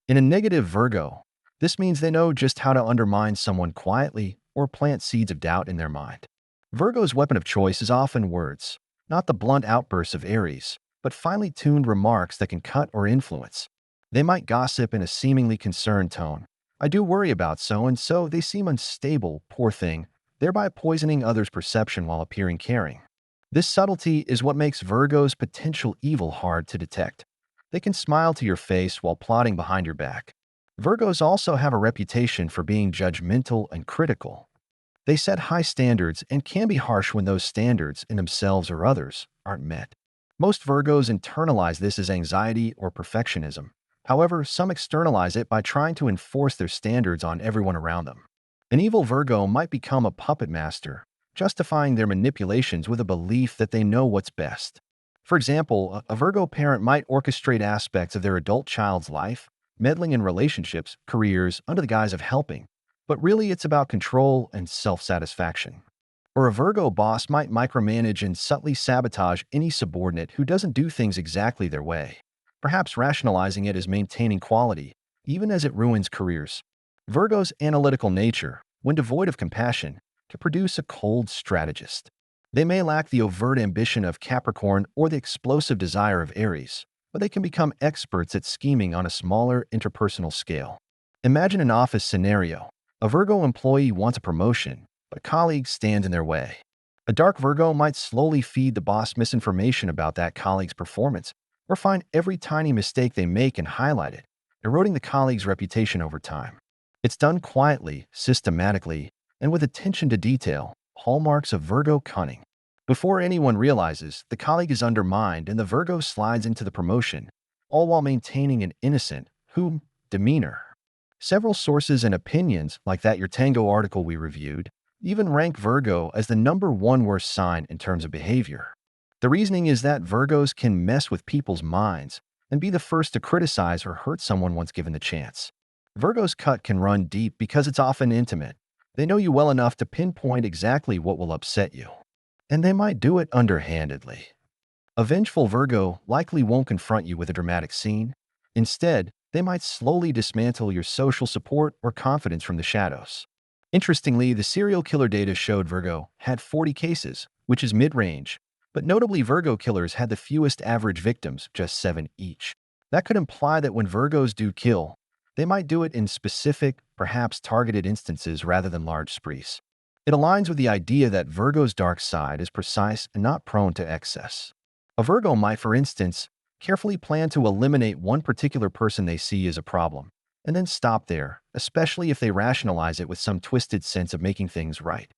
In a negative Virgo, this means they know just how to undermine someone quietly or plant seeds of doubt in their mind. Virgo's weapon of choice is often words, not the blunt outbursts of Aries, but finely tuned remarks that can cut or influence. They might gossip in a seemingly concerned tone. "I do worry about so-and-so, they seem unstable, poor thing," thereby poisoning others' perception while appearing caring. This subtlety is what makes Virgo's potential evil hard to detect. They can smile to your face while plotting behind your back. Virgos also have a reputation for being judgmental and critical. They set high standards and can be harsh when those standards, in themselves or others, aren't met. Most Virgos internalize this as anxiety or perfectionism. However, some externalize it by trying to enforce their standards on everyone around them. An evil Virgo might become a puppet master, justifying their manipulations with a belief that they know what's best. For example, a Virgo parent might orchestrate aspects of their adult child's life, meddling in relationships, careers, under the guise of helping, but really it's about control and self-satisfaction. Or a Virgo boss might micromanage and subtly sabotage any subordinate who doesn't do things exactly their way, perhaps rationalizing it as maintaining quality, even as it ruins careers. Virgo's analytical nature, when devoid of compassion, can produce a cold strategist. They may lack the overt ambition of Capricorn or the explosive desire of Aries, but they can become experts at scheming on a smaller interpersonal scale. Imagine an office scenario. A Virgo employee wants a promotion, but colleagues stand in their way. A dark Virgo might slowly feed the boss misinformation about that colleague's performance, or find every tiny mistake they make and highlight it, eroding the colleague's reputation over time. It's done quietly, systematically, and with attention to detail, hallmarks of Virgo cunning. Before anyone realizes, the colleague is undermined and the Virgo slides into the promotion, all while maintaining an innocent, demeanor. Several sources and opinions, like that Your Tango article we reviewed, even rank Virgo as the #1 worst sign in terms of behavior. The reasoning is that Virgos can mess with people's minds and be the first to criticize or hurt someone once given the chance. Virgo's cut can run deep because it's often intimate. They know you well enough to pinpoint exactly what will upset you, and they might do it underhandedly. A vengeful Virgo likely won't confront you with a dramatic scene. Instead, they might slowly dismantle your social support or confidence from the shadows. Interestingly, the serial killer data showed Virgo had 40 cases, which is mid-range, but notably Virgo killers had the fewest average victims, just 7 each. That could imply that when Virgos do kill, they might do it in specific, perhaps targeted instances rather than large sprees. It aligns with the idea that Virgo's dark side is precise and not prone to excess. A Virgo might, for instance, carefully plan to eliminate one particular person they see as a problem, and then stop there, especially if they rationalize it with some twisted sense of making things right.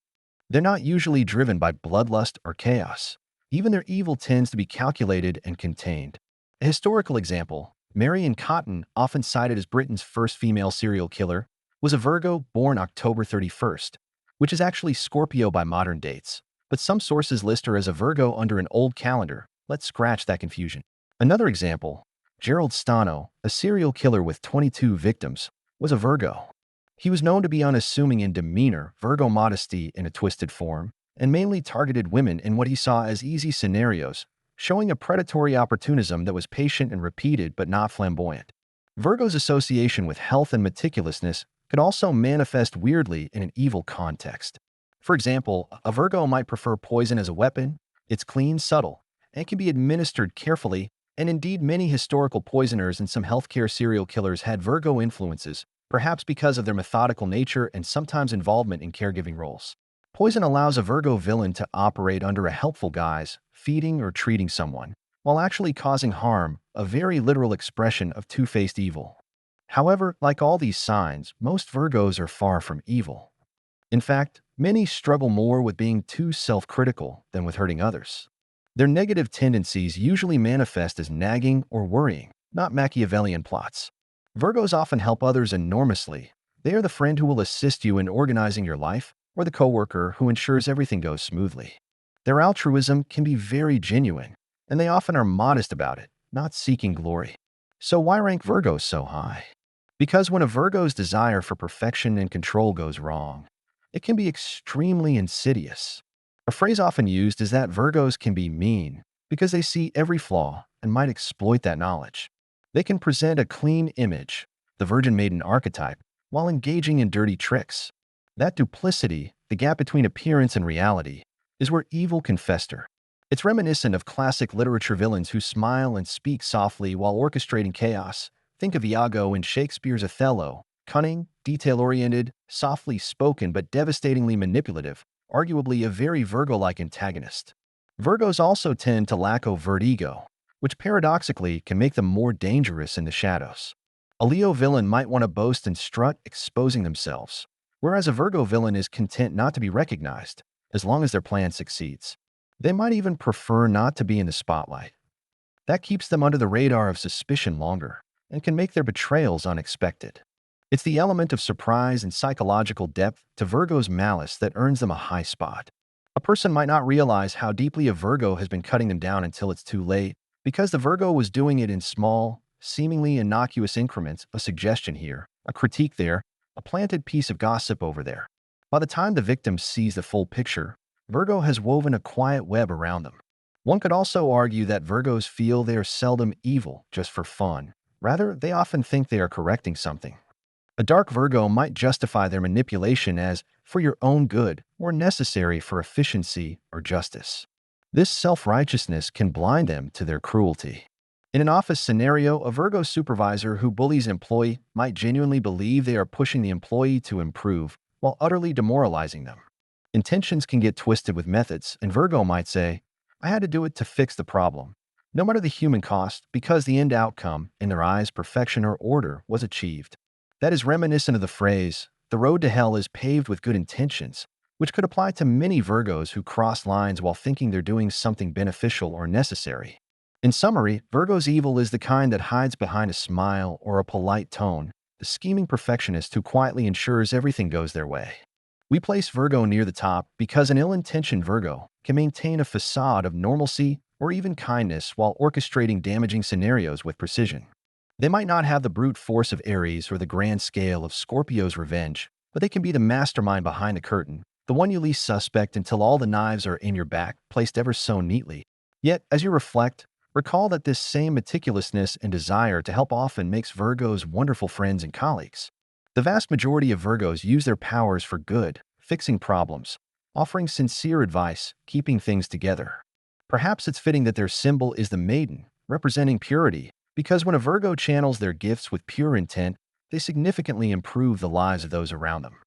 They're not usually driven by bloodlust or chaos. Even their evil tends to be calculated and contained. A historical example, Marion Cotton, often cited as Britain's first female serial killer, was a Virgo born October 31st, which is actually Scorpio by modern dates, but some sources list her as a Virgo under an old calendar. Let's scratch that confusion. Another example, Gerald Stano, a serial killer with 22 victims, was a Virgo. He was known to be unassuming in demeanor, Virgo modesty in a twisted form, and mainly targeted women in what he saw as easy scenarios, showing a predatory opportunism that was patient and repeated but not flamboyant. Virgo's association with health and meticulousness could also manifest weirdly in an evil context. For example, a Virgo might prefer poison as a weapon. It's clean, subtle, and can be administered carefully, and indeed many historical poisoners and some healthcare serial killers had Virgo influences, perhaps because of their methodical nature and sometimes involvement in caregiving roles. Poison allows a Virgo villain to operate under a helpful guise, feeding or treating someone, while actually causing harm, a very literal expression of two-faced evil. However, like all these signs, most Virgos are far from evil. In fact, many struggle more with being too self-critical than with hurting others. Their negative tendencies usually manifest as nagging or worrying, not Machiavellian plots. Virgos often help others enormously. They are the friend who will assist you in organizing your life, or the coworker who ensures everything goes smoothly. Their altruism can be very genuine, and they often are modest about it, not seeking glory. So why rank Virgos so high? Because when a Virgo's desire for perfection and control goes wrong, it can be extremely insidious. A phrase often used is that Virgos can be mean because they see every flaw and might exploit that knowledge. They can present a clean image, the Virgin Maiden archetype, while engaging in dirty tricks. That duplicity, the gap between appearance and reality, is where evil can fester. It's reminiscent of classic literature villains who smile and speak softly while orchestrating chaos. Think of Iago in Shakespeare's Othello, cunning, detail-oriented, softly spoken but devastatingly manipulative, arguably a very Virgo-like antagonist. Virgos also tend to lack overt ego, which paradoxically can make them more dangerous in the shadows. A Leo villain might want to boast and strut, exposing themselves, whereas a Virgo villain is content not to be recognized, as long as their plan succeeds. They might even prefer not to be in the spotlight. That keeps them under the radar of suspicion longer, and can make their betrayals unexpected. It's the element of surprise and psychological depth to Virgo's malice that earns them a high spot. A person might not realize how deeply a Virgo has been cutting them down until it's too late, because the Virgo was doing it in small, seemingly innocuous increments, a suggestion here, a critique there, a planted piece of gossip over there. By the time the victim sees the full picture, Virgo has woven a quiet web around them. One could also argue that Virgos feel they are seldom evil just for fun. Rather, they often think they are correcting something. A dark Virgo might justify their manipulation as for your own good or necessary for efficiency or justice. This self-righteousness can blind them to their cruelty. In an office scenario, a Virgo supervisor who bullies an employee might genuinely believe they are pushing the employee to improve while utterly demoralizing them. Intentions can get twisted with methods, and Virgo might say, I had to do it to fix the problem, no matter the human cost, because the end outcome, in their eyes, perfection or order, was achieved. That is reminiscent of the phrase, the road to hell is paved with good intentions, which could apply to many Virgos who cross lines while thinking they're doing something beneficial or necessary. In summary, Virgo's evil is the kind that hides behind a smile or a polite tone, the scheming perfectionist who quietly ensures everything goes their way. We place Virgo near the top because an ill-intentioned Virgo can maintain a facade of normalcy or even kindness while orchestrating damaging scenarios with precision. They might not have the brute force of Aries or the grand scale of Scorpio's revenge, but they can be the mastermind behind the curtain, the one you least suspect until all the knives are in your back, placed ever so neatly. Yet, as you reflect, recall that this same meticulousness and desire to help often makes Virgos wonderful friends and colleagues. The vast majority of Virgos use their powers for good, fixing problems, offering sincere advice, keeping things together. Perhaps it's fitting that their symbol is the maiden, representing purity, because when a Virgo channels their gifts with pure intent, they significantly improve the lives of those around them.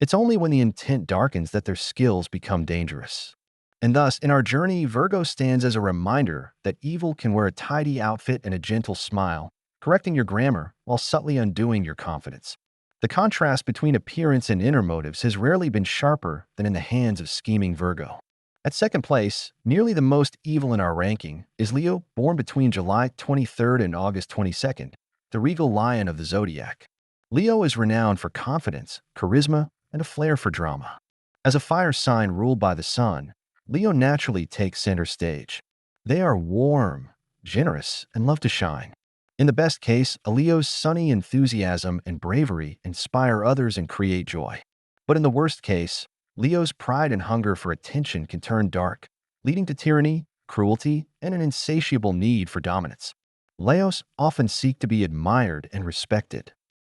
It's only when the intent darkens that their skills become dangerous. And thus, in our journey, Virgo stands as a reminder that evil can wear a tidy outfit and a gentle smile, correcting your grammar while subtly undoing your confidence. The contrast between appearance and inner motives has rarely been sharper than in the hands of scheming Virgo. At second place, nearly the most evil in our ranking, is Leo, born between July 23rd and August 22nd, the regal lion of the Zodiac. Leo is renowned for confidence, charisma, and a flair for drama. As a fire sign ruled by the sun, Leo naturally takes center stage. They are warm, generous, and love to shine. In the best case, a Leo's sunny enthusiasm and bravery inspire others and create joy. But in the worst case, Leo's pride and hunger for attention can turn dark, leading to tyranny, cruelty, and an insatiable need for dominance. Leos often seek to be admired and respected.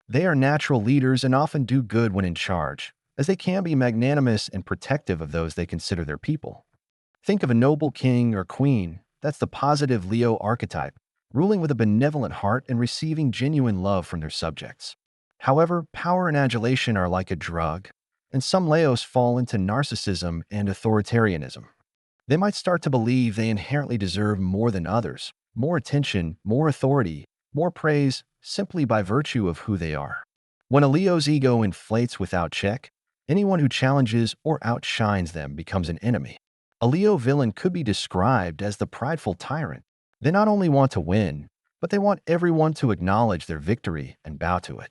They are natural leaders and often do good when in charge, as they can be magnanimous and protective of those they consider their people. Think of a noble king or queen, that's the positive Leo archetype, ruling with a benevolent heart and receiving genuine love from their subjects. However, power and adulation are like a drug, and some Leos fall into narcissism and authoritarianism. They might start to believe they inherently deserve more than others, more attention, more authority, more praise, simply by virtue of who they are. When a Leo's ego inflates without check, anyone who challenges or outshines them becomes an enemy. A Leo villain could be described as the prideful tyrant. They not only want to win, but they want everyone to acknowledge their victory and bow to it.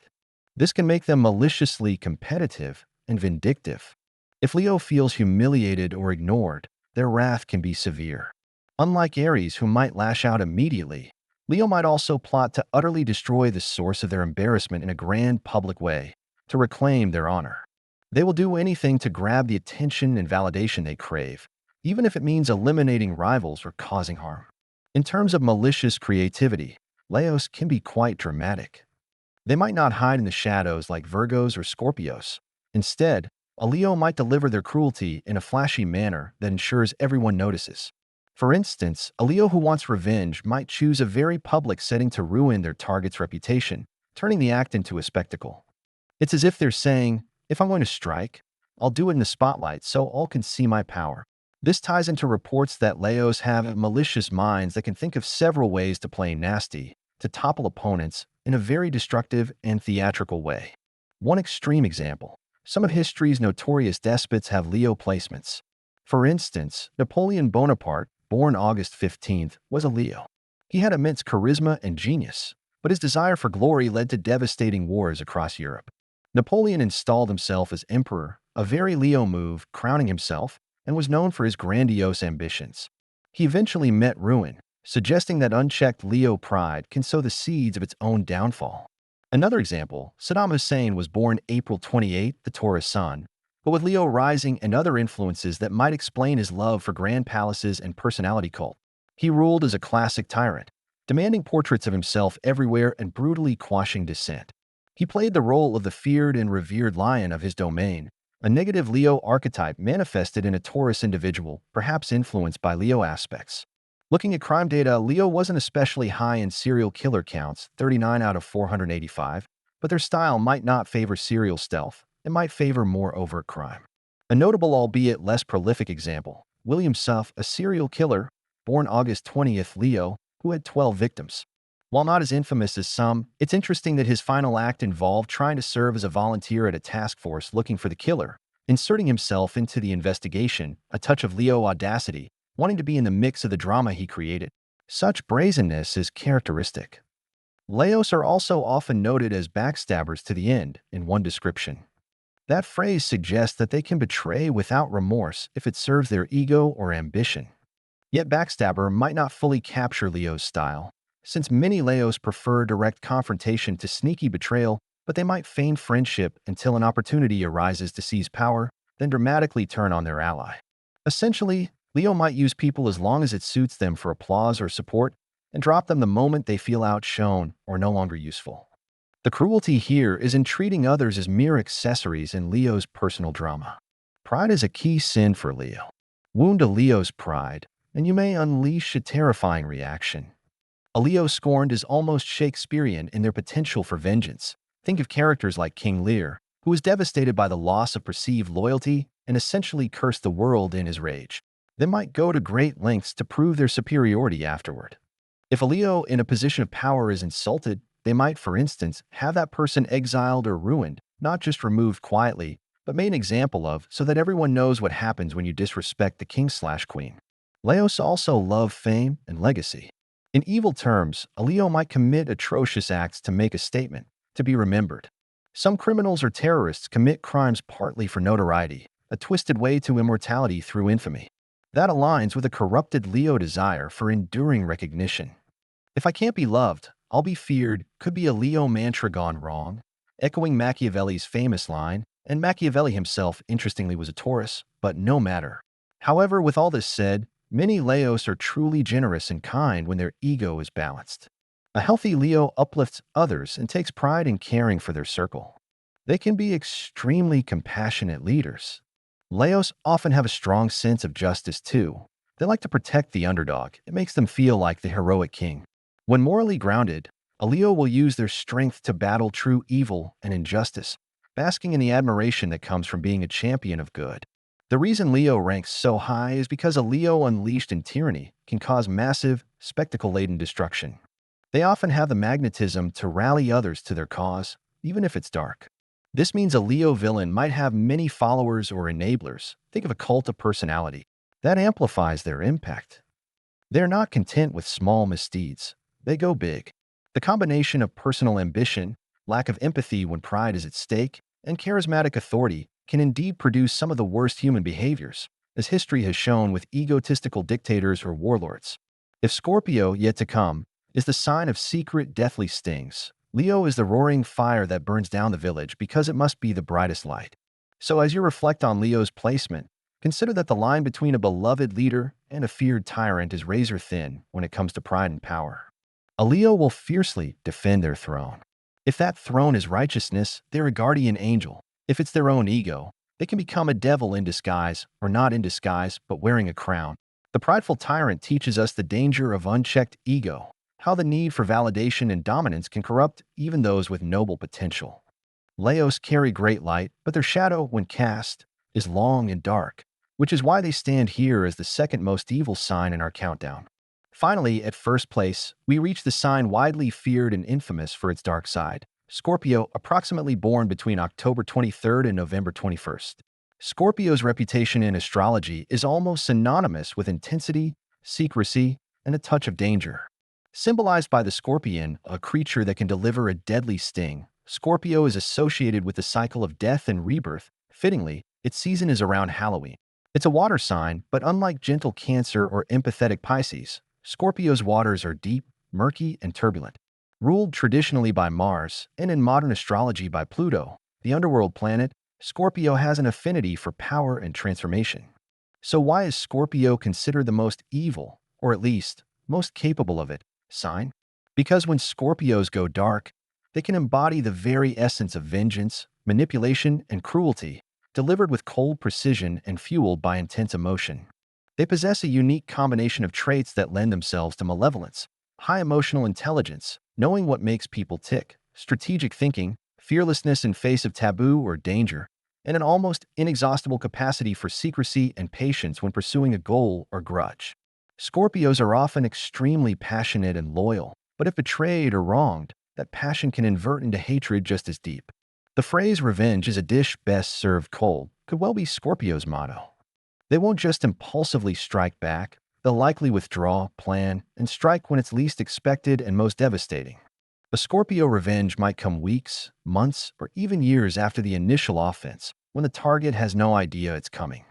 This can make them maliciously competitive and vindictive. If Leo feels humiliated or ignored, their wrath can be severe. Unlike Aries, who might lash out immediately, Leo might also plot to utterly destroy the source of their embarrassment in a grand public way, to reclaim their honor. They will do anything to grab the attention and validation they crave, even if it means eliminating rivals or causing harm. In terms of malicious creativity, Leos can be quite dramatic. They might not hide in the shadows like Virgos or Scorpios. Instead, a Leo might deliver their cruelty in a flashy manner that ensures everyone notices. For instance, a Leo who wants revenge might choose a very public setting to ruin their target's reputation, turning the act into a spectacle. It's as if they're saying, if I'm going to strike, I'll do it in the spotlight so all can see my power. This ties into reports that Leos have malicious minds that can think of several ways to play nasty, to topple opponents in a very destructive and theatrical way. One extreme example, some of history's notorious despots have Leo placements. For instance, Napoleon Bonaparte, born August 15th, was a Leo. He had immense charisma and genius, but his desire for glory led to devastating wars across Europe. Napoleon installed himself as emperor, a very Leo move, crowning himself, and was known for his grandiose ambitions. He eventually met ruin, suggesting that unchecked Leo pride can sow the seeds of its own downfall. Another example, Saddam Hussein was born April 28, the Taurus sun, but with Leo rising and other influences that might explain his love for grand palaces and personality cult. He ruled as a classic tyrant, demanding portraits of himself everywhere and brutally quashing dissent. He played the role of the feared and revered lion of his domain, a negative Leo archetype manifested in a Taurus individual, perhaps influenced by Leo aspects. Looking at crime data, Leo wasn't especially high in serial killer counts, 39 out of 485, but their style might not favor serial stealth. It might favor more overt crime. A notable albeit less prolific example, William Suff, a serial killer, born August 20th, Leo, who had 12 victims. While not as infamous as some, it's interesting that his final act involved trying to serve as a volunteer at a task force looking for the killer, inserting himself into the investigation, a touch of Leo audacity, wanting to be in the mix of the drama he created. Such brazenness is characteristic. Leos are also often noted as backstabbers to the end, in one description. That phrase suggests that they can betray without remorse if it serves their ego or ambition. Yet backstabber might not fully capture Leo's style, since many Leos prefer direct confrontation to sneaky betrayal, but they might feign friendship until an opportunity arises to seize power, then dramatically turn on their ally. Essentially, Leo might use people as long as it suits them for applause or support, and drop them the moment they feel outshone or no longer useful. The cruelty here is in treating others as mere accessories in Leo's personal drama. Pride is a key sin for Leo. Wound a Leo's pride, and you may unleash a terrifying reaction. A Leo scorned is almost Shakespearean in their potential for vengeance. Think of characters like King Lear, who was devastated by the loss of perceived loyalty and essentially cursed the world in his rage. They might go to great lengths to prove their superiority afterward. If a Leo in a position of power is insulted, they might, for instance, have that person exiled or ruined, not just removed quietly, but made an example of so that everyone knows what happens when you disrespect the king/queen. Leos also love fame and legacy. In evil terms, a Leo might commit atrocious acts to make a statement, to be remembered. Some criminals or terrorists commit crimes partly for notoriety, a twisted way to immortality through infamy. That aligns with a corrupted Leo desire for enduring recognition. If I can't be loved, I'll be feared could be a Leo mantra gone wrong, echoing Machiavelli's famous line, and Machiavelli himself, interestingly, was a Taurus, but no matter. However, with all this said, many Leos are truly generous and kind when their ego is balanced. A healthy Leo uplifts others and takes pride in caring for their circle. They can be extremely compassionate leaders. Leos often have a strong sense of justice too. They like to protect the underdog. It makes them feel like the heroic king. When morally grounded, a Leo will use their strength to battle true evil and injustice, basking in the admiration that comes from being a champion of good. The reason Leo ranks so high is because a Leo unleashed in tyranny can cause massive, spectacle-laden destruction. They often have the magnetism to rally others to their cause, even if it's dark. This means a Leo villain might have many followers or enablers. Think of a cult of personality. That amplifies their impact. They're not content with small misdeeds. They go big. The combination of personal ambition, lack of empathy when pride is at stake, and charismatic authority can indeed produce some of the worst human behaviors, as history has shown with egotistical dictators or warlords. If Scorpio, yet to come, is the sign of secret deathly stings, Leo is the roaring fire that burns down the village because it must be the brightest light. So as you reflect on Leo's placement, consider that the line between a beloved leader and a feared tyrant is razor thin when it comes to pride and power. A Leo will fiercely defend their throne. If that throne is righteousness, they're a guardian angel. If it's their own ego, they can become a devil in disguise, or not in disguise, but wearing a crown. The prideful tyrant teaches us the danger of unchecked ego, how the need for validation and dominance can corrupt even those with noble potential. Leos carry great light, but their shadow, when cast, is long and dark, which is why they stand here as the second most evil sign in our countdown. Finally, at first place, we reach the sign widely feared and infamous for its dark side, Scorpio, approximately born between October 23rd and November 21st. Scorpio's reputation in astrology is almost synonymous with intensity, secrecy, and a touch of danger. Symbolized by the scorpion, a creature that can deliver a deadly sting, Scorpio is associated with the cycle of death and rebirth. Fittingly, its season is around Halloween. It's a water sign, but unlike gentle Cancer or empathetic Pisces, Scorpio's waters are deep, murky, and turbulent. Ruled traditionally by Mars, and in modern astrology by Pluto, the underworld planet, Scorpio has an affinity for power and transformation. So why is Scorpio considered the most evil, or at least, most capable of it, sign? Because when Scorpios go dark, they can embody the very essence of vengeance, manipulation, and cruelty, delivered with cold precision and fueled by intense emotion. They possess a unique combination of traits that lend themselves to malevolence: high emotional intelligence, knowing what makes people tick, strategic thinking, fearlessness in face of taboo or danger, and an almost inexhaustible capacity for secrecy and patience when pursuing a goal or grudge. Scorpios are often extremely passionate and loyal, but if betrayed or wronged, that passion can invert into hatred just as deep. The phrase "revenge is a dish best served cold" could well be Scorpio's motto. They won't just impulsively strike back, they'll likely withdraw, plan, and strike when it's least expected and most devastating. A Scorpio revenge might come weeks, months, or even years after the initial offense, when the target has no idea it's coming.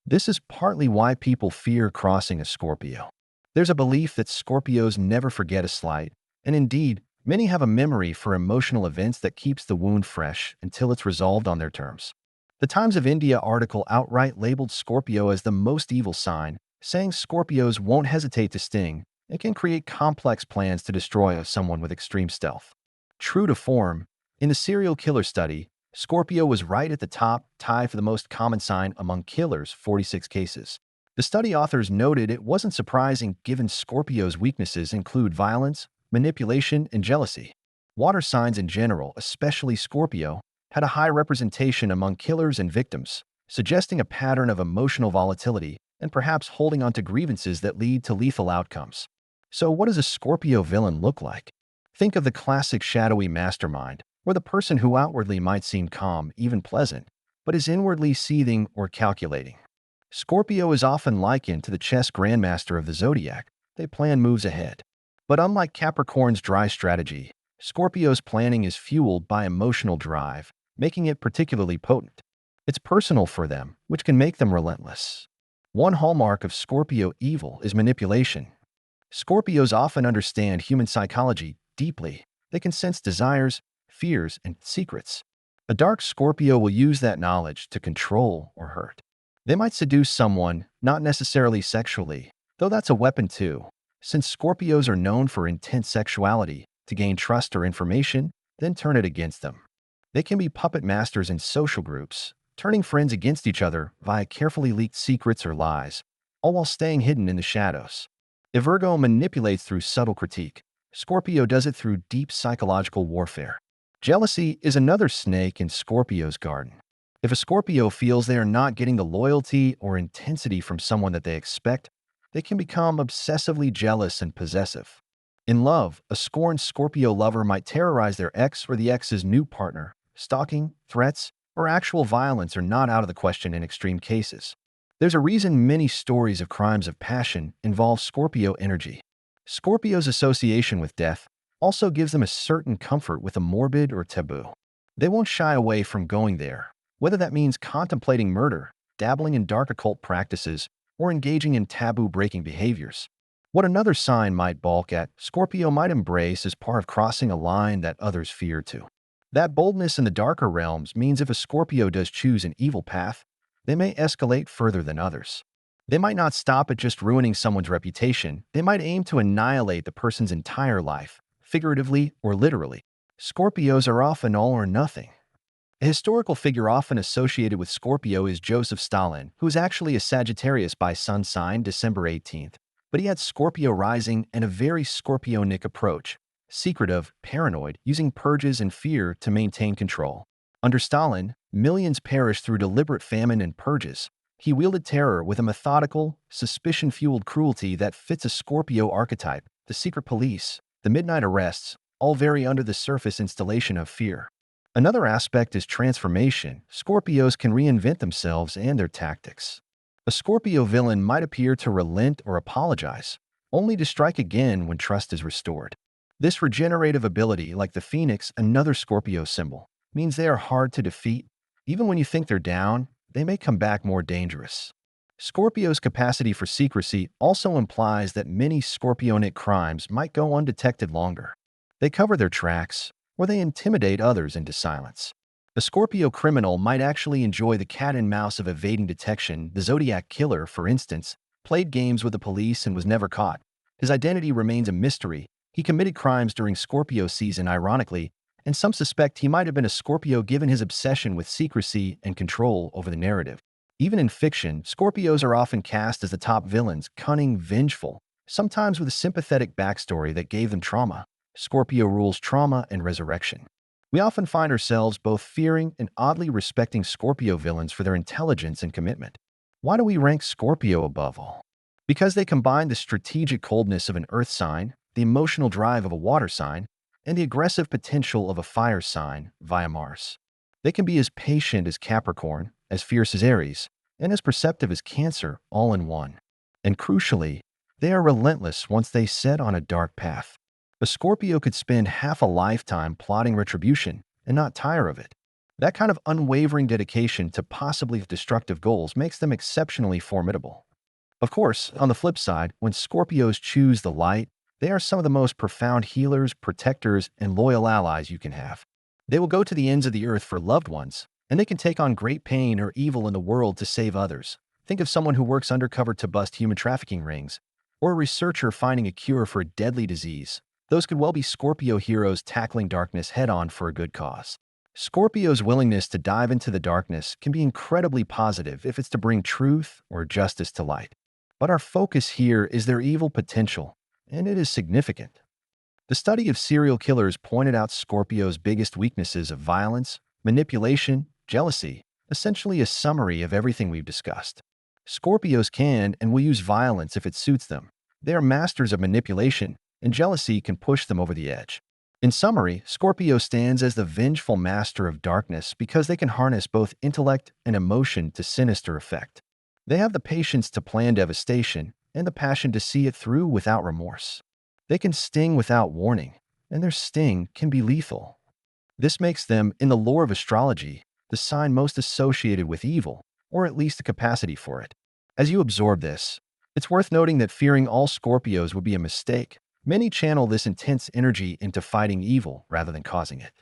This is partly why people fear crossing a Scorpio. There's a belief that Scorpios never forget a slight, and indeed, Many have a memory for emotional events that keeps the wound fresh until it's resolved on their terms. The Times of India article outright labeled Scorpio as the most evil sign, saying Scorpios won't hesitate to sting and can create complex plans to destroy someone with extreme stealth. True to form, in the serial killer study, Scorpio was right at the top, tied for the most common sign among killers, 46 cases. The study authors noted it wasn't surprising given Scorpio's weaknesses include violence, manipulation, and jealousy. Water signs in general, especially Scorpio, had a high representation among killers and victims, suggesting a pattern of emotional volatility and perhaps holding on to grievances that lead to lethal outcomes. So what does a Scorpio villain look like? Think of the classic shadowy mastermind, or the person who outwardly might seem calm, even pleasant, but is inwardly seething or calculating. Scorpio is often likened to the chess grandmaster of the Zodiac. They plan moves ahead. But unlike Capricorn's dry strategy, Scorpio's planning is fueled by emotional drive, making it particularly potent. It's personal for them, which can make them relentless. One hallmark of Scorpio evil is manipulation. Scorpios often understand human psychology deeply. They can sense desires, fears, and secrets. A dark Scorpio will use that knowledge to control or hurt. They might seduce someone, not necessarily sexually, though that's a weapon too. Since Scorpios are known for intense sexuality, to gain trust or information, then turn it against them. They can be puppet masters in social groups, turning friends against each other via carefully leaked secrets or lies, all while staying hidden in the shadows. If Virgo manipulates through subtle critique, Scorpio does it through deep psychological warfare. Jealousy is another snake in Scorpio's garden. If a Scorpio feels they are not getting the loyalty or intensity from someone that they expect, they can become obsessively jealous and possessive. In love, a scorned Scorpio lover might terrorize their ex or the ex's new partner. Stalking, threats, or actual violence are not out of the question in extreme cases. There's a reason many stories of crimes of passion involve Scorpio energy. Scorpio's association with death also gives them a certain comfort with the morbid or taboo. They won't shy away from going there, whether that means contemplating murder, dabbling in dark occult practices, or engaging in taboo-breaking behaviors. What another sign might balk at, Scorpio might embrace as part of crossing a line that others fear to. That boldness in the darker realms means if a Scorpio does choose an evil path, they may escalate further than others. They might not stop at just ruining someone's reputation. They might aim to annihilate the person's entire life, figuratively or literally. Scorpios are often all or nothing. A historical figure often associated with Scorpio is Joseph Stalin, who is actually a Sagittarius by sun sign, December 18th, but he had Scorpio rising and a very Scorpionic approach, secretive, paranoid, using purges and fear to maintain control. Under Stalin, millions perished through deliberate famine and purges. He wielded terror with a methodical, suspicion-fueled cruelty that fits a Scorpio archetype. The secret police, the midnight arrests, all vary under the surface installation of fear. Another aspect is transformation. Scorpios can reinvent themselves and their tactics. A Scorpio villain might appear to relent or apologize, only to strike again when trust is restored. This regenerative ability, like the phoenix, another Scorpio symbol, means they are hard to defeat. Even when you think they're down, they may come back more dangerous. Scorpio's capacity for secrecy also implies that many Scorpionic crimes might go undetected longer. They cover their tracks, or they intimidate others into silence. A Scorpio criminal might actually enjoy the cat and mouse of evading detection. The Zodiac killer, for instance, played games with the police and was never caught. His identity remains a mystery. He committed crimes during Scorpio season, ironically, and some suspect he might have been a Scorpio given his obsession with secrecy and control over the narrative. Even in fiction, Scorpios are often cast as the top villains, cunning, vengeful, sometimes with a sympathetic backstory that gave them trauma. Scorpio rules trauma and resurrection. We often find ourselves both fearing and oddly respecting Scorpio villains for their intelligence and commitment. Why do we rank Scorpio above all? Because they combine the strategic coldness of an earth sign, the emotional drive of a water sign, and the aggressive potential of a fire sign via Mars. They can be as patient as Capricorn, as fierce as Aries, and as perceptive as Cancer, all in one. And crucially, they are relentless once they set on a dark path. A Scorpio could spend half a lifetime plotting retribution and not tire of it. That kind of unwavering dedication to possibly destructive goals makes them exceptionally formidable. Of course, on the flip side, when Scorpios choose the light, They are some of the most profound healers, protectors, and loyal allies you can have. They will go to the ends of the earth for loved ones, and they can take on great pain or evil in the world to save others. Think of someone who works undercover to bust human trafficking rings, or a researcher finding a cure for a deadly disease. Those could well be Scorpio heroes tackling darkness head-on for a good cause. Scorpio's willingness to dive into the darkness can be incredibly positive if it's to bring truth or justice to light. But our focus here is their evil potential, and it is significant. The study of serial killers pointed out Scorpio's biggest weaknesses of violence, manipulation, jealousy, essentially a summary of everything we've discussed. Scorpios can and will use violence if it suits them. They are masters of manipulation, and jealousy can push them over the edge. In summary, Scorpio stands as the vengeful master of darkness because they can harness both intellect and emotion to sinister effect. They have the patience to plan devastation and the passion to see it through without remorse. They can sting without warning, and their sting can be lethal. This makes them, in the lore of astrology, the sign most associated with evil, or at least a capacity for it. As you absorb this, it's worth noting that fearing all Scorpios would be a mistake. Many channel this intense energy into fighting evil rather than causing it.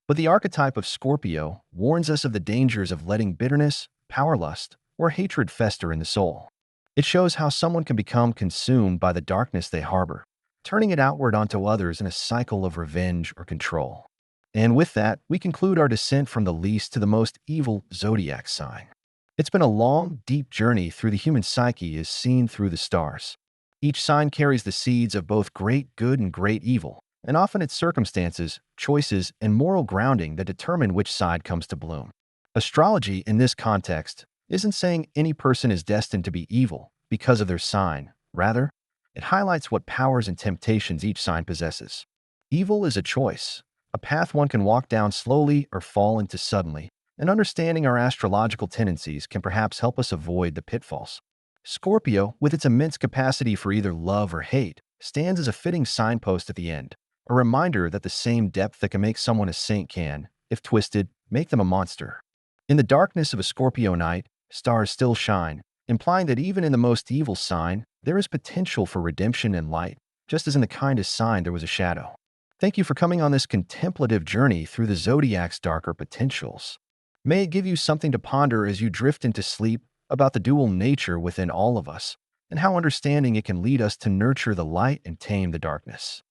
But the archetype of Scorpio warns us of the dangers of letting bitterness, power lust, or hatred fester in the soul. It shows how someone can become consumed by the darkness they harbor, turning it outward onto others in a cycle of revenge or control. And with that, we conclude our descent from the least to the most evil zodiac sign. It's been a long, deep journey through the human psyche as seen through the stars. Each sign carries the seeds of both great good and great evil, and often it's circumstances, choices, and moral grounding that determine which side comes to bloom. Astrology, in this context, isn't saying any person is destined to be evil because of their sign. Rather, it highlights what powers and temptations each sign possesses. Evil is a choice, a path one can walk down slowly or fall into suddenly, and understanding our astrological tendencies can perhaps help us avoid the pitfalls. Scorpio, with its immense capacity for either love or hate, stands as a fitting signpost at the end, a reminder that the same depth that can make someone a saint can, if twisted, make them a monster. In the darkness of a Scorpio night, stars still shine, implying that even in the most evil sign, there is potential for redemption and light, just as in the kindest sign there was a shadow. Thank you for coming on this contemplative journey through the zodiac's darker potentials. May it give you something to ponder as you drift into sleep about the dual nature within all of us, and how understanding it can lead us to nurture the light and tame the darkness.